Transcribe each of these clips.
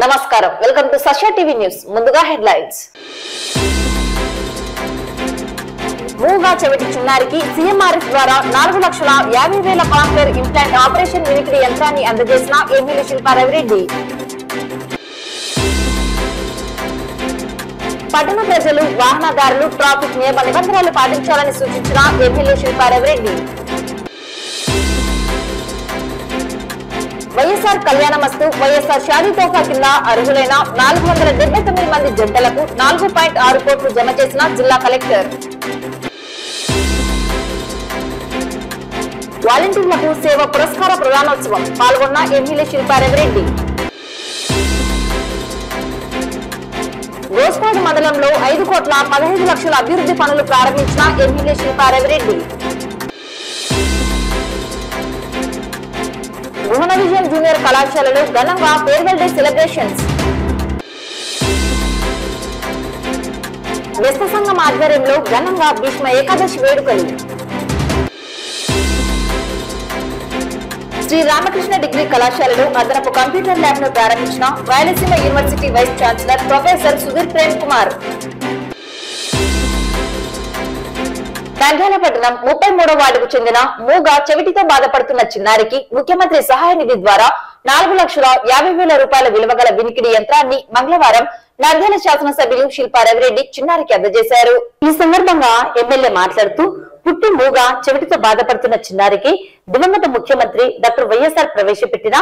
నమస్కారం, welcome to Sasha TV news. ముందుగా headlines. మూగా చెవిటి చిన్నారికి సీఎంఆర్ఎఫ్ ద్వారా 4,50,000 కాన్ఫ్లర్ ఇంప్లాంట్ ఆపరేషన్ వినికిడి యంత్రాన్ని అందజేసిన ఎమ్మెల్యే శిల్పా రవిరెడ్డి. పట్టణ ప్రజలు, వాహనదారులు ట్రాఫిక్ నియమ నిబంధనలు పాటించాలని సూచించిన ఎమ్మెల్యే శిల్పా రవిరెడ్డి. వైఎస్ఆర్ కళ్యాణమస్తు వైఎస్ఆర్ షాదీ తోఫా కింద అర్హులైన 479 మంది జంటలకు 4.6 కోట్లు జమ చేసిన జిల్లా కలెక్టర్. వాలంటీర్లకు సేవ పురస్కార ప్రదానోత్సవం పాల్గొన్న ఎమ్మెల్యే శిల్పా రవిరెడ్డి. గోస్పాడు మండలంలో 5,15,00,000 అభివృద్ధి పనులు ప్రారంభించిన ఎమ్మెల్యే శిల్పా రవిరెడ్డి. భువన విజయం జూనియర్ కళాశాలలో ఘనంగా ఫేర్వెల్ డే సెలబ్రేషన్స్. వ్యస్త సంఘం ఆధ్వర్యంలో ఘనంగా భీష్మ ఏకాదశి వేడుకలు. శ్రీ రామకృష్ణ డిగ్రీ కళాశాలలో అదనపు కంప్యూటర్ ల్యాబ్ ను ప్రారంభించిన Rayalaseema university vice chancellor professor Sudheer Prem Kumar. Nandyal పట్టణం 33వ వార్డుకు చెందిన మూగా చెవిటితో బాధపడుతున్న చిన్నారికి ముఖ్యమంత్రి సహాయ నిధి ద్వారా 4,50,000 విలువ గల వినికిడి యంత్రాన్ని మంగళవారం నంద్యాల శాసనసభ్యులు శిల్పా రవిరెడ్డి చిన్నారికి అందజేశారు. ఈ సందర్భంగా ఎమ్మెల్యే మాట్లాడుతూ పుట్టి మూగా చెవిటితో బాధపడుతున్న చిన్నారికి దివంగత ముఖ్యమంత్రి డాక్టర్ వైఎస్ఆర్ ప్రవేశపెట్టిన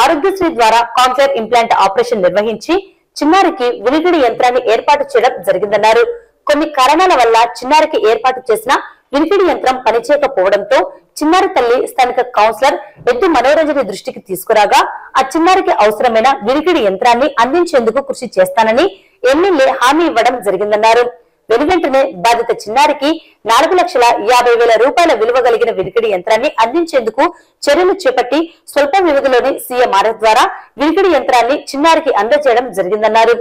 ఆరోగ్యశ్రీ ద్వారా కాన్ఫ్లర్ ఇంప్లాంట్ ఆపరేషన్ నిర్వహించి చిన్నారికి వినికిడి యంత్రాన్ని ఏర్పాటు చేయడం జరిగిందన్నారు. కొన్ని కారణాల వల్ల చిన్నారికి ఏర్పాటు చేసిన వినికిడి యంత్రం పనిచేయకపోవడంతో చిన్నారి తల్లి స్థానిక కౌన్సిలర్ ఎద్దు మనోరంజని దృష్టికి తీసుకురాగా ఆ చిన్నారికి అవసరమైన వినికిడి యంత్రాన్ని అందించేందుకు కృషి చేస్తానని ఎమ్మెల్యే హామీ ఇవ్వడం జరిగిందన్నారు. వెనువెంటనే బాధిత చిన్నారికి 4,50,000 విలువ కలిగిన వినికిడి యంత్రాన్ని అందించేందుకు చర్యలు చేపట్టి స్వల్ప వ్యవధిలోని సీఎంఆర్ఎఫ్ ద్వారా వినికిడి యంత్రాన్ని చిన్నారికి అందజేయడం జరిగిందన్నారు.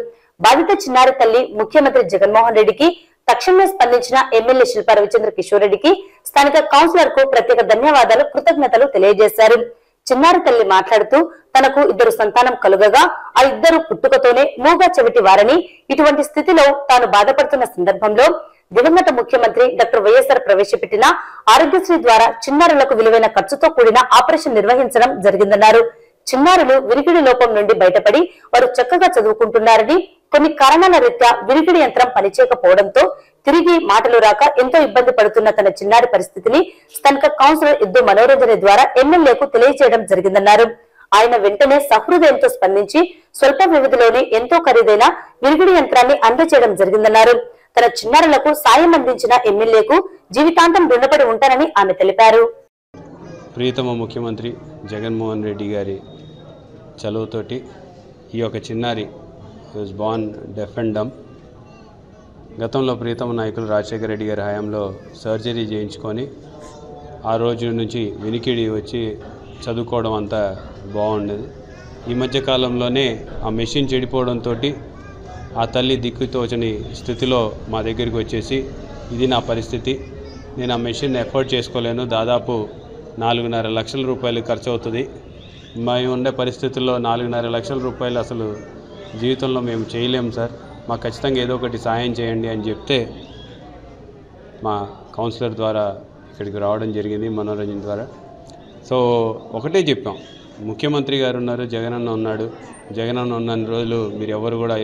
బాధిత చిన్నారి తల్లి ముఖ్యమంత్రి జగన్మోహన్ రెడ్డికి తక్షణమే స్పందించిన ఎమ్మెల్యే శిల్పా రవిచంద్ర కిషోర్ రెడ్డికి స్థానిక కౌన్సిలర్ కు ప్రత్యేక ధన్యవాదాలు, కృతజ్ఞతలు తెలియజేశారు. చిన్నారి తల్లి మాట్లాడుతూ తనకు 2 సంతానం కలుగగా ఆ 2 పుట్టుకతోనే మూగా చెవిటి వారని, ఇటువంటి స్థితిలో తాను బాధపడుతున్న సందర్భంలో దివంగత ముఖ్యమంత్రి డాక్టర్ వైఎస్ఆర్ ప్రవేశపెట్టిన ఆరోగ్యశ్రీ ద్వారా చిన్నారులకు విలువైన ఖర్చుతో కూడిన ఆపరేషన్ నిర్వహించడం జరిగిందన్నారు. చిన్నారులు వినికిడి లోపం నుండి బయటపడి వారు చక్కగా చదువుకుంటున్నారని, కొన్ని కారణాల రీత్యా వినికిడి యంత్రం పనిచేయకపోవడంతో తిరిగి మాటలు రాక ఎంతో ఇబ్బంది పడుతున్న తన చిన్నారి పరిస్థితిని స్థానిక కౌన్సిలర్ ఎద్దు మనోరంజని ద్వారా ఎమ్మెల్యేకు తెలియజేయడం జరిగిందన్నారు. ఆయన వెంటనే సహృదయంతో స్పందించి స్వల్ప వ్యవధిలోనే ఎంతో ఖరీదైన వినికిడి యంత్రాన్ని అందజేయడం జరిగిందన్నారు. తన చిన్నారులకు సాయం అందించిన ఎమ్మెల్యేకు జీవితాంతం రుణపడి ఉంటానని ఆమె తెలిపారు. ప్రియతమ ముఖ్యమంత్రి జగన్మోహన్ రెడ్డి గారి చలువతోటి ఈ యొక్క చిన్నారి was born deaf and dumb. గతంలో ప్రియతమ నాయకులు రాజశేఖర రెడ్డి గారి హయాంలో సర్జరీ చేయించుకొని ఆ రోజు నుంచి వినికిడి వచ్చి చదువుకోవడం అంతా బాగుండేది. ఈ మధ్యకాలంలోనే ఆ మెషిన్ చెడిపోవడంతో ఆ తల్లి దిక్కుతోచని స్థితిలో మా దగ్గరికి వచ్చేసి ఇది నా పరిస్థితి, నేను ఆ మెషిన్ ఎఫోర్డ్ చేసుకోలేను, దాదాపు 4,5 లక్షల రూపాయలు ఖర్చు అవుతుంది, మేము ఉండే పరిస్థితుల్లో 4,5 లక్షల రూపాయలు అసలు జీవితంలో మేము చేయలేము సార్, మాకు ఖచ్చితంగా ఏదో ఒకటి సాయం చేయండి అని చెప్తే మా కౌన్సిలర్ ద్వారా ఇక్కడికి రావడం జరిగింది, మనోరంజన్ ద్వారా. సో ఒకటే చెప్పాం, ముఖ్యమంత్రి గారు ఉన్నారు, జగనన్న ఉన్నాడు, జగనన్న ఉన్న రోజులు మీరు ఎవరు కూడా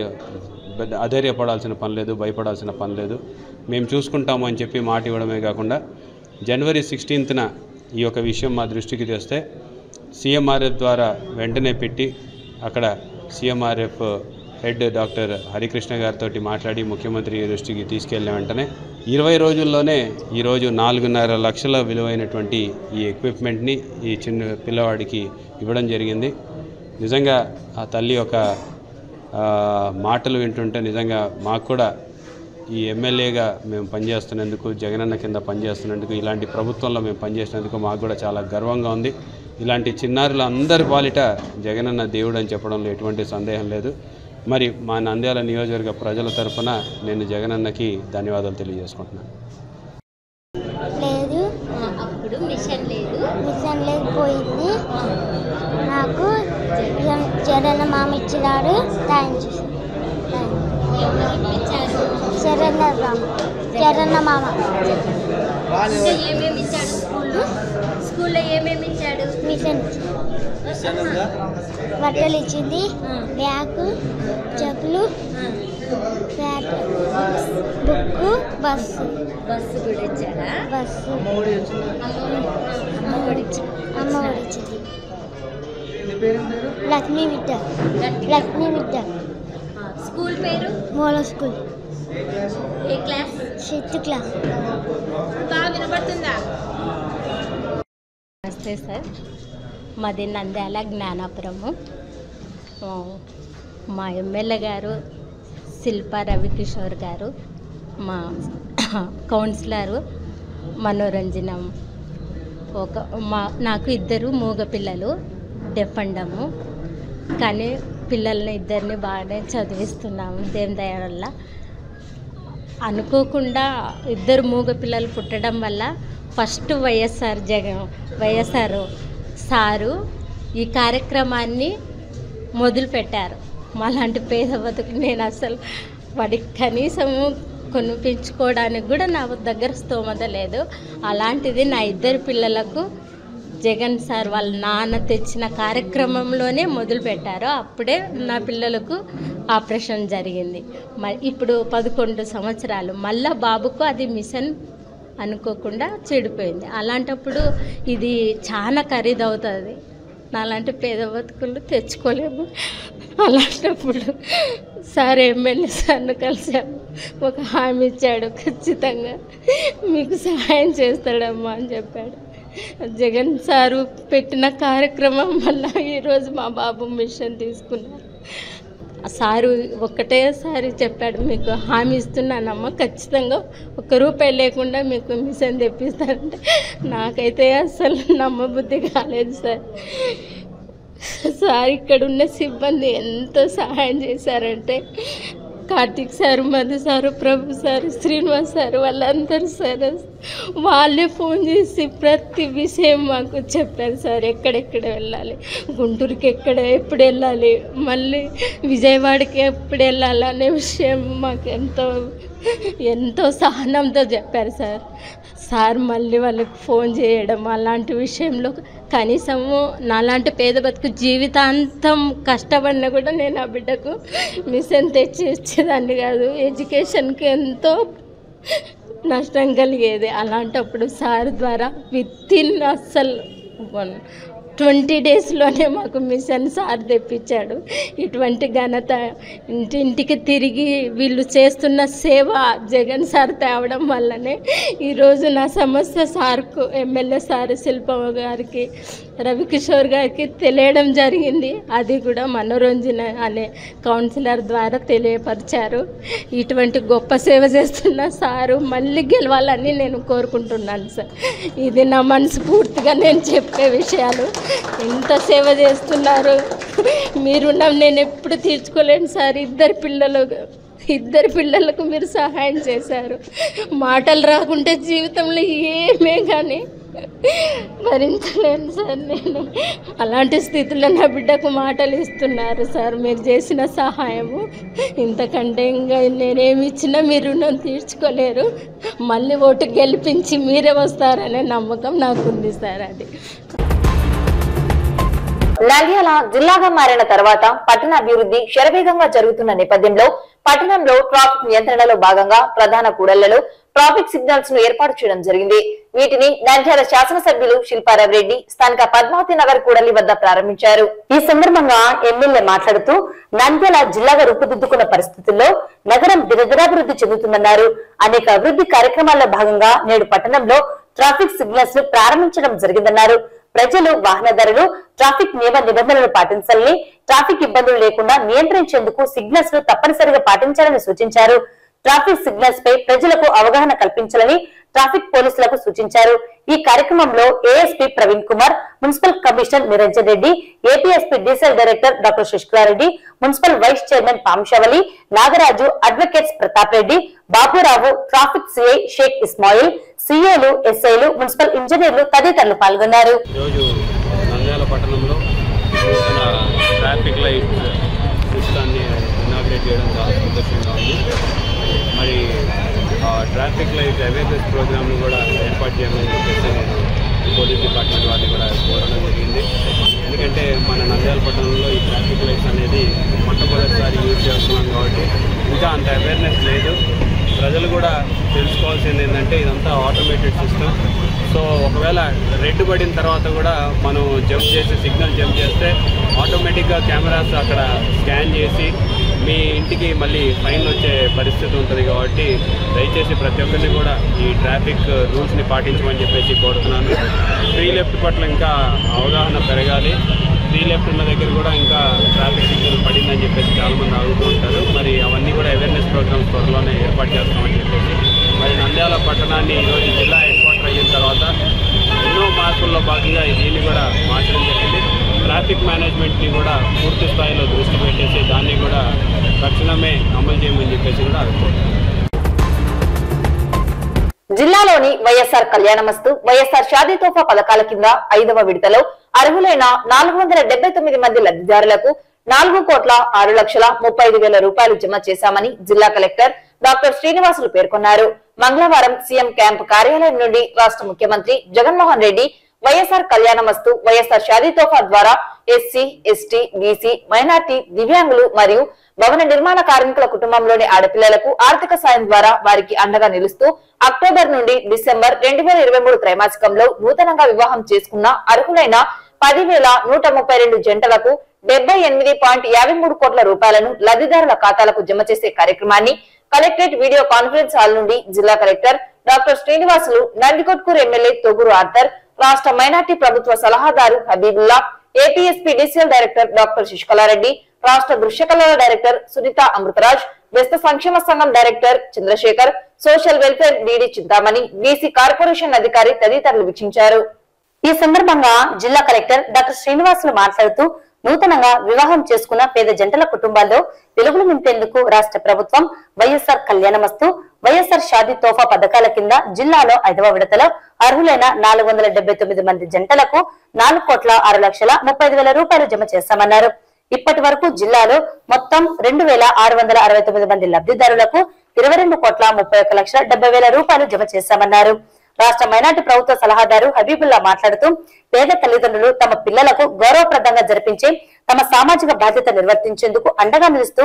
అధైర్యపడాల్సిన పని లేదు, భయపడాల్సిన పని లేదు, మేము చూసుకుంటాము అని చెప్పి మాట ఇవ్వడమే కాకుండా జనవరి 16న ఈ యొక్క విషయం మా దృష్టికి తెస్తే సీఎంఆర్ఎఫ్ ద్వారా వెంటనే పెట్టి అక్కడ సీఎంఆర్ఎఫ్ హెడ్ డాక్టర్ హరికృష్ణ గారితో మాట్లాడి ముఖ్యమంత్రి దృష్టికి తీసుకెళ్ళిన వెంటనే 20 రోజుల్లోనే ఈరోజు 4,5 లక్షల విలువైనటువంటి ఈ ఎక్విప్మెంట్ని ఈ చిన్న పిల్లవాడికి ఇవ్వడం జరిగింది. నిజంగా ఆ తల్లి యొక్క మాటలు వింటుంటే నిజంగా మాకు కూడా ఈ ఎమ్మెల్యేగా మేము పనిచేస్తున్నందుకు, జగనన్న కింద పనిచేస్తున్నందుకు, ఇలాంటి ప్రభుత్వంలో మేము పనిచేసినందుకు మాకు కూడా చాలా గర్వంగా ఉంది. ఇలాంటి చిన్నారుల అందరి పాలిట జగనన్న దేవుడు అని చెప్పడంలో ఎటువంటి సందేహం లేదు. మరి మా నంద్యాల నియోజకవర్గ ప్రజల తరఫున నేను జగనన్నకి ధన్యవాదాలు తెలియజేసుకుంటున్నాను. లేదు అప్పుడు మిషన్ లేదు. మిషన్ లేకపోయింది. నాకు చరణ మామ ఇచ్చినాడు. థ్యాంక్స్. చరణ మామ ఏమేమి ఇచ్చాడు స్కూల్లో ఏమేమి ఇచ్చాడు? మిషన్ బట్టలు ఇచ్చింది, బ్యాగ్, చెప్పులు, బుక్, బస్సు కూడా ఇచ్చాడా? బస్సు అమ్మ ఒడి ఇచ్చింది. లక్ష్మీ విద్య. స్కూల్ పేరు? మోలో స్కూల్. ఏ క్లాస్? 6th class. బాగా వినపడుతుందా? నమస్తే సార్, మాది నంద్యాల జ్ఞానాపురము. మా ఎమ్మెల్యే గారు శిల్పా రవికిషోర్ గారు, మా కౌన్సిలరు మనోరంజనం, నాకు 2 మూగ పిల్లలు, డెఫండము. కానీ పిల్లల్ని 2 బాగానే చదివిస్తున్నాము దేవుని దయ వల్ల. అనుకోకుండా 2 మూగ పిల్లలు పుట్టడం వల్ల ఫస్ట్ వైఎస్ఆర్ సారు ఈ కార్యక్రమాన్ని మొదలుపెట్టారు. మాలాంటి పేద బతుకు నేను అసలు వాడికి కనీసము కొనిపించుకోవడానికి కూడా నా దగ్గర స్తోమత లేదు. అలాంటిది నా 2 పిల్లలకు జగన్ సార్ వాళ్ళ నాన్న తెచ్చిన కార్యక్రమంలోనే మొదలుపెట్టారు. అప్పుడే నా పిల్లలకు ఆపరేషన్ జరిగింది. మరి ఇప్పుడు 11 సంవత్సరాలు మళ్ళా బాబుకు అది మిషన్ అనుకోకుండా చెడిపోయింది. అలాంటప్పుడు ఇది చాలా ఖరీదవుతుంది. నాలాంటి పేద బతుకులు తెచ్చుకోలేము. అలాంటప్పుడు సార్ ఎమ్మెల్యే సార్ను కలిసాము. ఒక హామీ ఇచ్చాడు, ఖచ్చితంగా మీకు సహాయం చేస్తాడమ్మా అని చెప్పాడు. జగన్ సారు పెట్టిన కార్యక్రమం వల్ల ఈరోజు మా బాబు మిషన్ తీసుకున్నారు. సారు ఒకటేసారి చెప్పాడు, మీకు హామీ ఇస్తున్నానమ్మా, ఖచ్చితంగా 1 రూపాయి లేకుండా మీకు మిషన్ తెప్పిస్తారంటే నాకైతే అసలు నమ్మబుద్ధి కాలేదు సార్. సార్ ఇక్కడ ఉన్న సిబ్బంది ఎంతో సహాయం చేశారంటే కార్తీక్ సారు, మధు సారు, ప్రభు సారు, శ్రీనివాస్ సారు, వాళ్ళందరూ సార్ వాళ్ళే ఫోన్ చేసి ప్రతి విషయం మాకు చెప్పారు సార్. ఎక్కడెక్కడ వెళ్ళాలి, గుంటూరుకి ఎప్పుడు వెళ్ళాలి, మళ్ళీ విజయవాడకి ఎప్పుడు వెళ్ళాలి అనే విషయం మాకు ఎంతో సహనంతో చెప్పారు సార్. సార్ మళ్ళీ వాళ్ళకి ఫోన్ చేయడం అలాంటి విషయంలో కనీసము నాలాంటి పేద బతుకు జీవితాంతం కష్టపడినా కూడా నేను ఆ బిడ్డకు మిషన్ తెచ్చి ఇచ్చేదాన్ని కాదు. ఎడ్యుకేషన్కి ఎంతో నష్టం కలిగేది. అలాంటప్పుడు సార్ ద్వారా వితిన్ అస్సలు 20 డేస్లోనే మాకు మిషన్ సార్ తెప్పించాడు. ఇటువంటి ఘనత ఇంటింటికి తిరిగి వీళ్ళు చేస్తున్న సేవ జగన్ సార్ తేవడం వల్లనే ఈరోజు నా సమస్య సార్కు, ఎమ్మెల్యే సార్ శిల్పమ్మ గారికి, రవికిషోర్ గారికి తెలియడం జరిగింది. అది కూడా మనోరంజన అనే కౌన్సిలర్ ద్వారా తెలియపరిచారు. ఇటువంటి గొప్ప సేవ చేస్తున్న సారు మళ్ళీ గెలవాలని నేను కోరుకుంటున్నాను సార్. ఇది నా మనస్ఫూర్తిగా నేను చెప్పే విషయాలు. ఎంత సేవ చేస్తున్నారు, మీరున్నాం నేను ఎప్పుడు తీర్చుకోలేను సార్. 2 పిల్లలకు మీరు సహాయం చేశారు. మాటలు రాకుంటే జీవితంలో ఏమే కానీ భరించలేను సార్ నేను. అలాంటి స్థితిలో నా బిడ్డకు మాటలు ఇస్తున్నారు సార్. మీరు చేసిన సహాయము ఇంతకంటే ఇంకా నేనేమి ఇచ్చినా మీరు రుణం తీర్చుకోలేరు. మళ్ళీ ఓటు గెలిపించి మీరే వస్తారనే నమ్మకం నాకుంది సార్. అది నంద్యాల జిల్లాగా మారిన తర్వాత పట్టణ అభివృద్ధి శరవేగంగా జరుగుతున్న నేపథ్యంలో పట్టణంలో ట్రాఫిక్ నియంత్రణలో భాగంగా ప్రధాన కూడళ్లలో ట్రాఫిక్ సిగ్నల్స్ ను ఏర్పాటు చేయడం జరిగింది. వీటిని నంద్యాల శాసనసభ్యులు శిల్పారావు స్థానిక పద్మావతి నగర్ కూడలి వద్ద ప్రారంభించారు. ఈ సందర్భంగా ఎమ్మెల్యే మాట్లాడుతూ నంద్యాల జిల్లాగా రూపుదిద్దుకున్న పరిస్థితుల్లో నగరం దినదినాభివృద్ధి చెందుతుందన్నారు. అనేక అభివృద్ధి కార్యక్రమాల్లో భాగంగా నేడు పట్టణంలో ట్రాఫిక్ సిగ్నల్స్ ను ప్రారంభించడం జరిగిందన్నారు. ప్రజలు, వాహనదారులు ట్రాఫిక్ నియమ నిబంధనలు పాటించాలని, ట్రాఫిక్ ఇబ్బందులు లేకుండా నియంత్రించేందుకు సిగ్నల్స్ ను తప్పనిసరిగా పాటించాలని సూచించారు. ట్రాఫిక్ సిగ్నల్స్ పై ప్రజలకు అవగాహన కల్పించాలని, ట్రాఫిక్ పోలీసులకు సూచించారు. ఈ కార్యక్రమంలో ASP Praveen Kumar, municipal commissioner Niranjan Reddy, APSP DCL director doctor Sasikala Reddy, municipal vice chairman Pamshavali, Nagaraju, advocates Pratap Reddy, Baburao, traffic CI Sheikh Ismail, సిఏలు, ఎస్ఐలు, మున్సిపల్ ఇంజనీర్లు తదితరులు పాల్గొన్నారు. ట్రాఫిక్ లైట్ సిస్టాన్ని ఇనాగ్రేట్ చేయడం చాలా సంతోషంగా ఉంది. మరి ట్రాఫిక్ లైట్ అవేర్నెస్ ప్రోగ్రామ్ను కూడా ఏర్పాటు చేయమని చెప్పేసి నేను పోలీస్ డిపార్ట్మెంట్ వారిని కూడా కోరడం జరిగింది. ఎందుకంటే మన నంద్యాల పట్టణంలో ఈ ట్రాఫిక్ లైట్స్ అనేది మొట్టమొదటిసారి యూజ్ చేస్తున్నాం కాబట్టి ఇంకా అంత అవేర్నెస్ లేదు. ప్రజలు కూడా తెలుసుకోవాల్సింది ఏంటంటే ఇదంతా ఆటోమేటెడ్ సిస్టమ్. సో ఒకవేళ రెడ్ పడిన తర్వాత కూడా మనం జంప్ చేసి సిగ్నల్ జంప్ చేస్తే ఆటోమేటిక్గా కెమెరాస్ అక్కడ స్కాన్ చేసి మీ ఇంటికి మళ్ళీ ఫైన్ వచ్చే పరిస్థితి ఉంటుంది. కాబట్టి దయచేసి ప్రతి ఒక్కరిని కూడా ఈ ట్రాఫిక్ రూల్స్ని పాటించమని చెప్పేసి కోరుతున్నాను. ఫ్రీ లెఫ్ట్ పట్ల ఇంకా అవగాహన పెరగాలి. ఫ్రీ లెఫ్ట్ ఉన్న దగ్గర కూడా ఇంకా ట్రాఫిక్ సిగ్నల్ పడిందని చెప్పేసి చాలామంది అడుగుతూ ఉంటారు. మరి అవన్నీ కూడా అవేర్నెస్ ప్రోగ్రామ్స్ త్వరలోనే ఏర్పాటు చేస్తామని చెప్పేసి మరి నంద్యాల పట్టణాన్ని ఈరోజు జిల్లా హెడ్ క్వార్టర్ అయిన తర్వాత ఎన్నో మార్పుల్లో భాగంగా దీన్ని కూడా మార్చడం జరిగింది. ట్రాఫిక్ మేనేజ్మెంట్ని కూడా పూర్తి స్థాయిలో దృష్టి పెట్టేసి దాన్ని కూడా తక్షణమే అమలు చేయమని చెప్పేసి కూడా అనుకుంటున్నాను. జిల్లాలోని వైఎస్ఆర్ కళ్యాణమస్తు, వైఎస్ఆర్ షాదీ తోఫా పథకాల కింద 5వ విడతలో అర్హులైన 479 మంది లబ్ధిదారులకు 4,06,35,000 రూపాయలు జమ చేశామని జిల్లా కలెక్టర్ డాక్టర్ శ్రీనివాసులు పేర్కొన్నారు. మంగళవారం సీఎం క్యాంప్ కార్యాలయం నుండి రాష్ట్ర ముఖ్యమంత్రి జగన్మోహన్ రెడ్డి వైఎస్ఆర్ కళ్యాణమస్తు, వైఎస్ఆర్ షాదీ తోఫా ద్వారా ఎస్సీ, ఎస్టీ, బీసీ, మైనార్టీ, దివ్యాంగులు మరియు భవన నిర్మాణ కార్మికుల కుటుంబంలోని ఆడపిల్లలకు ఆర్థిక సాయం ద్వారా వారికి అండగా నిలుస్తూ అక్టోబర్ నుండి డిసెంబర్ 2023 త్రైమాసికంలో నూతనంగా వివాహం చేసుకున్న అర్హులైన 10,132 జంటలకు 78.53 కోట్ల రూపాయలను లబ్ధిదారుల ఖాతాలకు జమ చేసే కార్యక్రమాన్ని కలెక్టరేట్ వీడియో కాన్ఫరెన్స్ హాల్ నుండి జిల్లా collector doctor Srinivasulu, Nandikotkur MLA Thoguru Arthur, రాష్ట్ర మైనార్టీ ప్రభుత్వ సలహాదారు Habibullah, APSP DCL director doctor Sasikala Reddy, రాష్ట్ర దృశ్యకళల డైరెక్టర్ సునీత అమృతరాజ్, వ్యస్త సంక్షేమ సంఘం director Chandrasekhar, social welfare DD Chintamani, BC corporation అధికారి తదితరులు వీక్షించారు. ఈ సందర్భంగా జిల్లా కలెక్టర్ డాక్టర్ శ్రీనివాసులు మాట్లాడుతూ నూతనంగా వివాహం చేసుకున్న పేద జంటల కుటుంబాల్లో వెలుగులు నింపేందుకు రాష్ట్ర ప్రభుత్వం వైఎస్ఆర్ కళ్యాణమస్తు, వైఎస్ఆర్ షాదీ తోఫా పథకాల కింద జిల్లాలో 5వ విడతలో అర్హులైన 479 మంది జంటలకు 4,06,35,000 రూపాయలు జమ చేశామన్నారు. ఇప్పటి వరకు జిల్లాలో మొత్తం 2,669 మంది లబ్ధిదారులకు 22,31,70,000 రూపాయలు జమ చేశామన్నారు. రాష్ట్ర మైనార్టీ ప్రభుత్వ సలహాదారు హబీబుల్లా మాట్లాడుతూ పేద తల్లిదండ్రులు తమ పిల్లలకు గౌరవప్రదంగా జరిపించే తమ సామాజిక బాధ్యత నిర్వర్తించేందుకు అండగా నిలుస్తూ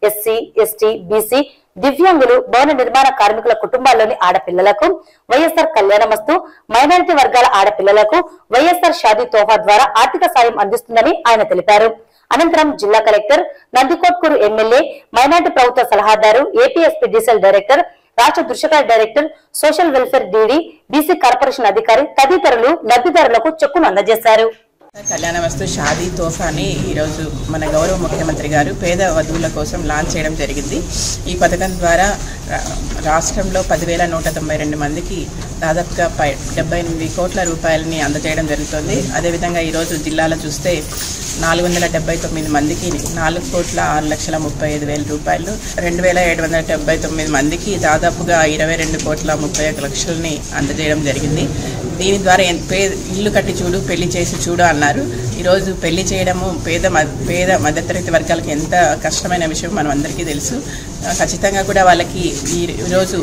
ఎస్సీ, ఎస్టీ, బీసీ, దివ్యాంగులు, భవన నిర్మాణ కార్మికుల కుటుంబాల్లోని ఆడపిల్లలకు వైఎస్ఆర్ కళ్యాణమస్తు, మైనారిటీ వర్గాల ఆడపిల్లలకు వైఎస్ఆర్ షాదీ తోఫా ద్వారా ఆర్థిక సాయం అందిస్తుందని ఆయన తెలిపారు. అనంతరం జిల్లా కలెక్టర్, నందికొట్కూరు ఎమ్మెల్యే, మైనార్టీ ప్రభుత్వ సలహాదారు, ఏపీఎస్పీ డీసీఎల్ డైరెక్టర్, రాష్ట్ర దృశ్యకళ director, social welfare DD, BC corporation అధికారి తదితరులు లబ్ధిదారులకు చెక్కును అందజేశారు. కళ్యాణమస్తు షాదీ తోఫాని ఈరోజు మన గౌరవ ముఖ్యమంత్రి గారు పేద వధువుల కోసం లాంచ్ చేయడం జరిగింది. ఈ పథకం ద్వారా రాష్ట్రంలో 10,192 మందికి దాదాపుగా 78 కోట్ల రూపాయలని అందజేయడం జరుగుతుంది. అదేవిధంగా ఈరోజు జిల్లాలో చూస్తే 479 మందికి 4,06,35,000 రూపాయలు, 2,779 మందికి దాదాపుగా 22,31,00,000 అందజేయడం జరిగింది. దీని ద్వారా ఇల్లు కట్టి చూడు, పెళ్లి చేసి చూడు అన్నారు. ఈరోజు పెళ్లి చేయడము పేద మధ్యతరగతి వర్గాలకు ఎంత కష్టమైన విషయం మనం అందరికీ తెలుసు. ఖచ్చితంగా కూడా వాళ్ళకి ఈరోజు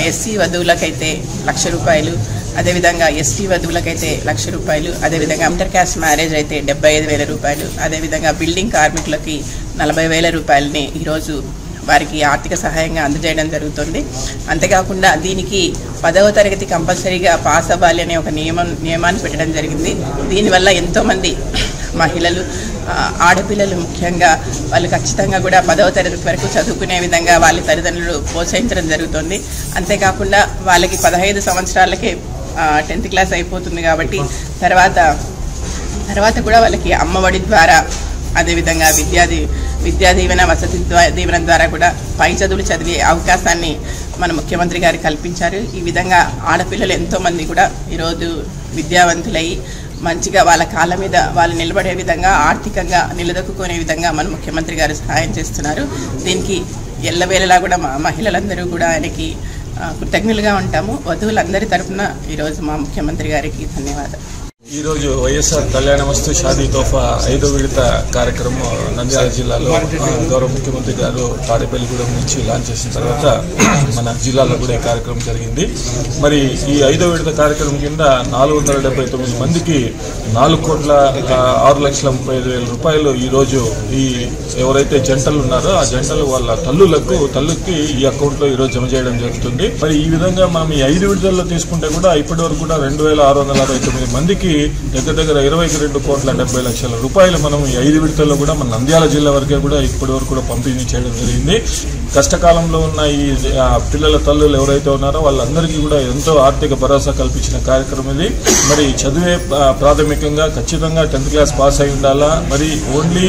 ఎస్సీ వధువులకైతే 1,00,000 రూపాయలు, అదేవిధంగా ఎస్టీ వధువులకైతే 1,00,000 రూపాయలు, అదేవిధంగా ఇంటర్ క్యాస్ట్ మ్యారేజ్ అయితే 75,000 రూపాయలు, అదేవిధంగా బిల్డింగ్ కార్మికులకి 40,000 రూపాయలని ఈరోజు వారికి ఆర్థిక సహాయంగా అందజేయడం జరుగుతుంది. అంతేకాకుండా దీనికి 10వ తరగతి కంపల్సరీగా పాస్ అవ్వాలి అనే ఒక నియమాన్ని పెట్టడం జరిగింది. దీనివల్ల ఎంతోమంది మహిళలు, ఆడపిల్లలు ముఖ్యంగా వాళ్ళు ఖచ్చితంగా కూడా 10వ తరగతి వరకు చదువుకునే విధంగా వాళ్ళ తల్లిదండ్రులు ప్రోత్సహించడం జరుగుతుంది. అంతేకాకుండా వాళ్ళకి 15 సంవత్సరాలకే 10th క్లాస్ అయిపోతుంది కాబట్టి తర్వాత కూడా వాళ్ళకి అమ్మఒడి ద్వారా, అదేవిధంగా విద్యా దీవెన వసతి దీవెన ద్వారా కూడా పై చదువులు చదివే అవకాశాన్ని మన ముఖ్యమంత్రి గారు కల్పించారు. ఈ విధంగా ఆడపిల్లలు ఎంతోమంది కూడా ఈరోజు విద్యావంతులై మంచిగా వాళ్ళ కాళ్ళ మీద వాళ్ళు నిలబడే విధంగా ఆర్థికంగా నిలదొక్కునే విధంగా మన ముఖ్యమంత్రి గారు సహాయం చేస్తున్నారు. దీనికి ఎల్లవేళలా కూడా మా మహిళలందరూ కూడా ఆయనకి కృతజ్ఞులుగా ఉంటాము. వధువులందరి తరఫున ఈరోజు మా ముఖ్యమంత్రి గారికి ధన్యవాదాలు. ఈరోజు వైఎస్ఆర్ కళ్యాణమస్తు షాదీ తోఫా 5వ విడత కార్యక్రమం నంద్యాల జిల్లాలో గౌరవ ముఖ్యమంత్రి గారు తాడేపల్లిగూడెం నుంచి లాంచ్ చేసిన తర్వాత మన జిల్లాలో కూడా ఈ కార్యక్రమం జరిగింది. మరి ఈ 5వ విడత కార్యక్రమం కింద 479 మందికి 4,06,35,000 రూపాయలు ఈరోజు ఈ ఎవరైతే జంటలు ఉన్నారో ఆ జంటలు వాళ్ళ తల్లుకి ఈ అకౌంట్లో ఈరోజు జమ చేయడం జరుగుతుంది. మరి ఈ విధంగా మనం ఈ 5 విడతల్లో తీసుకుంటే కూడా ఇప్పటి వరకు కూడా 2,669 మందికి దగ్గర 22,70,00,000 రూపాయలు మనం ఈ 5 విడతల్లో కూడా మన నంద్యాల జిల్లా వరకే కూడా ఇప్పటి వరకు కూడా పంపిణీ చేయడం జరిగింది. కష్టకాలంలో ఉన్న ఈ పిల్లల తల్లులు ఎవరైతే ఉన్నారో వాళ్ళందరికీ కూడా ఎంతో ఆర్థిక భరోసా కల్పించిన కార్యక్రమం ఇది. మరి చదివే ప్రాథమికంగా ఖచ్చితంగా 10th క్లాస్ పాస్ అయి ఉండాలా. మరి ఓన్లీ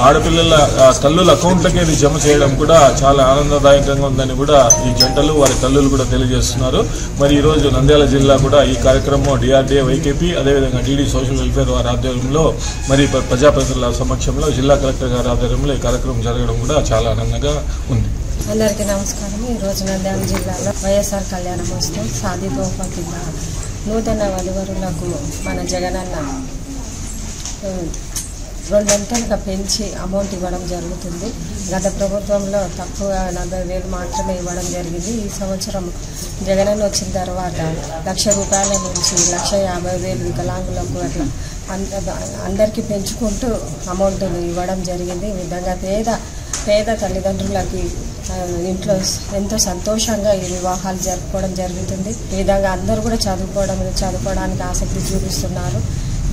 ఆడపిల్లల తల్లుల అకౌంట్లకే ఇది జమ చేయడం కూడా చాలా ఆనందదాయకంగా ఉందని కూడా ఈ జంటలు వారి తల్లులు కూడా తెలియజేస్తున్నారు. మరి ఈరోజు నంద్యాల జిల్లా కూడా ఈ కార్యక్రమం డిఆర్డీఏ వైకేపీ అదేవిధంగా టీడీ సోషల్ వెల్ఫేర్ వారి ఆధ్వర్యంలో మరి ప్రజాప్రతినిధుల సమక్షంలో జిల్లా కలెక్టర్ గారి ఆధ్వర్యంలో ఈ కార్యక్రమం జరగడం కూడా చాలా ఆనందంగా ఉంది. అందరికీ నమస్కారం. ఈరోజు నంద్యాల జిల్లాలో వైఎస్ఆర్ కళ్యాణమస్తు షాదీ తోఫా కింద నూతన వధువరులకు మన జగనన్న 2 అంకెలుగా పెంచి అమౌంట్ ఇవ్వడం జరుగుతుంది. గత ప్రభుత్వంలో తక్కువ 40,000 మాత్రమే ఇవ్వడం జరిగింది. ఈ సంవత్సరం జగనన్న వచ్చిన తర్వాత ₹1,00,000 నుంచి 1,50,000 వికలాంగులకు అట్లా అందరికీ పెంచుకుంటూ అమౌంట్ ఇవ్వడం జరిగింది. ఈ విధంగా పేద తల్లిదండ్రులకి ఇంట్లో ఎంతో సంతోషంగా ఈ వివాహాలు జరుపుకోవడం జరుగుతుంది. ఈ విధంగా అందరూ కూడా చదువుకోవడానికి ఆసక్తి చూపిస్తున్నారు.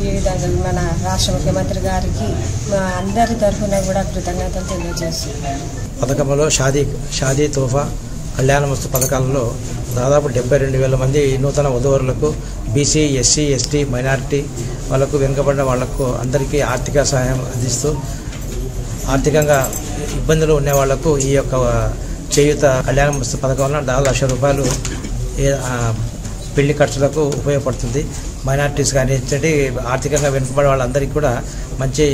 ఈ విధంగా మన రాష్ట్ర ముఖ్యమంత్రి గారికి అందరి తరఫున కూడా కృతజ్ఞతలు తెలియజేస్తున్నారు. పథకంలో షాదీ తోఫా కళ్యాణమస్తు పథకాలలో దాదాపు 72,000 మంది నూతన వధువరులకు బీసీ, ఎస్సీ, ఎస్టీ, మైనారిటీ వాళ్ళకు వెనుకబడిన వాళ్లకు అందరికీ ఆర్థిక సహాయం అందిస్తూ ఆర్థికంగా ఇబ్బందులు ఉండే వాళ్లకు ఈ యొక్క చేయూత కళ్యాణమస్తు పథకంలో దాదాపు ₹1,00,000 పెళ్లి ఖర్చులకు ఉపయోగపడుతుంది. మైనారిటీస్ కానీ ఆర్థికంగా వెనుకబడే వాళ్ళందరికీ కూడా మంచి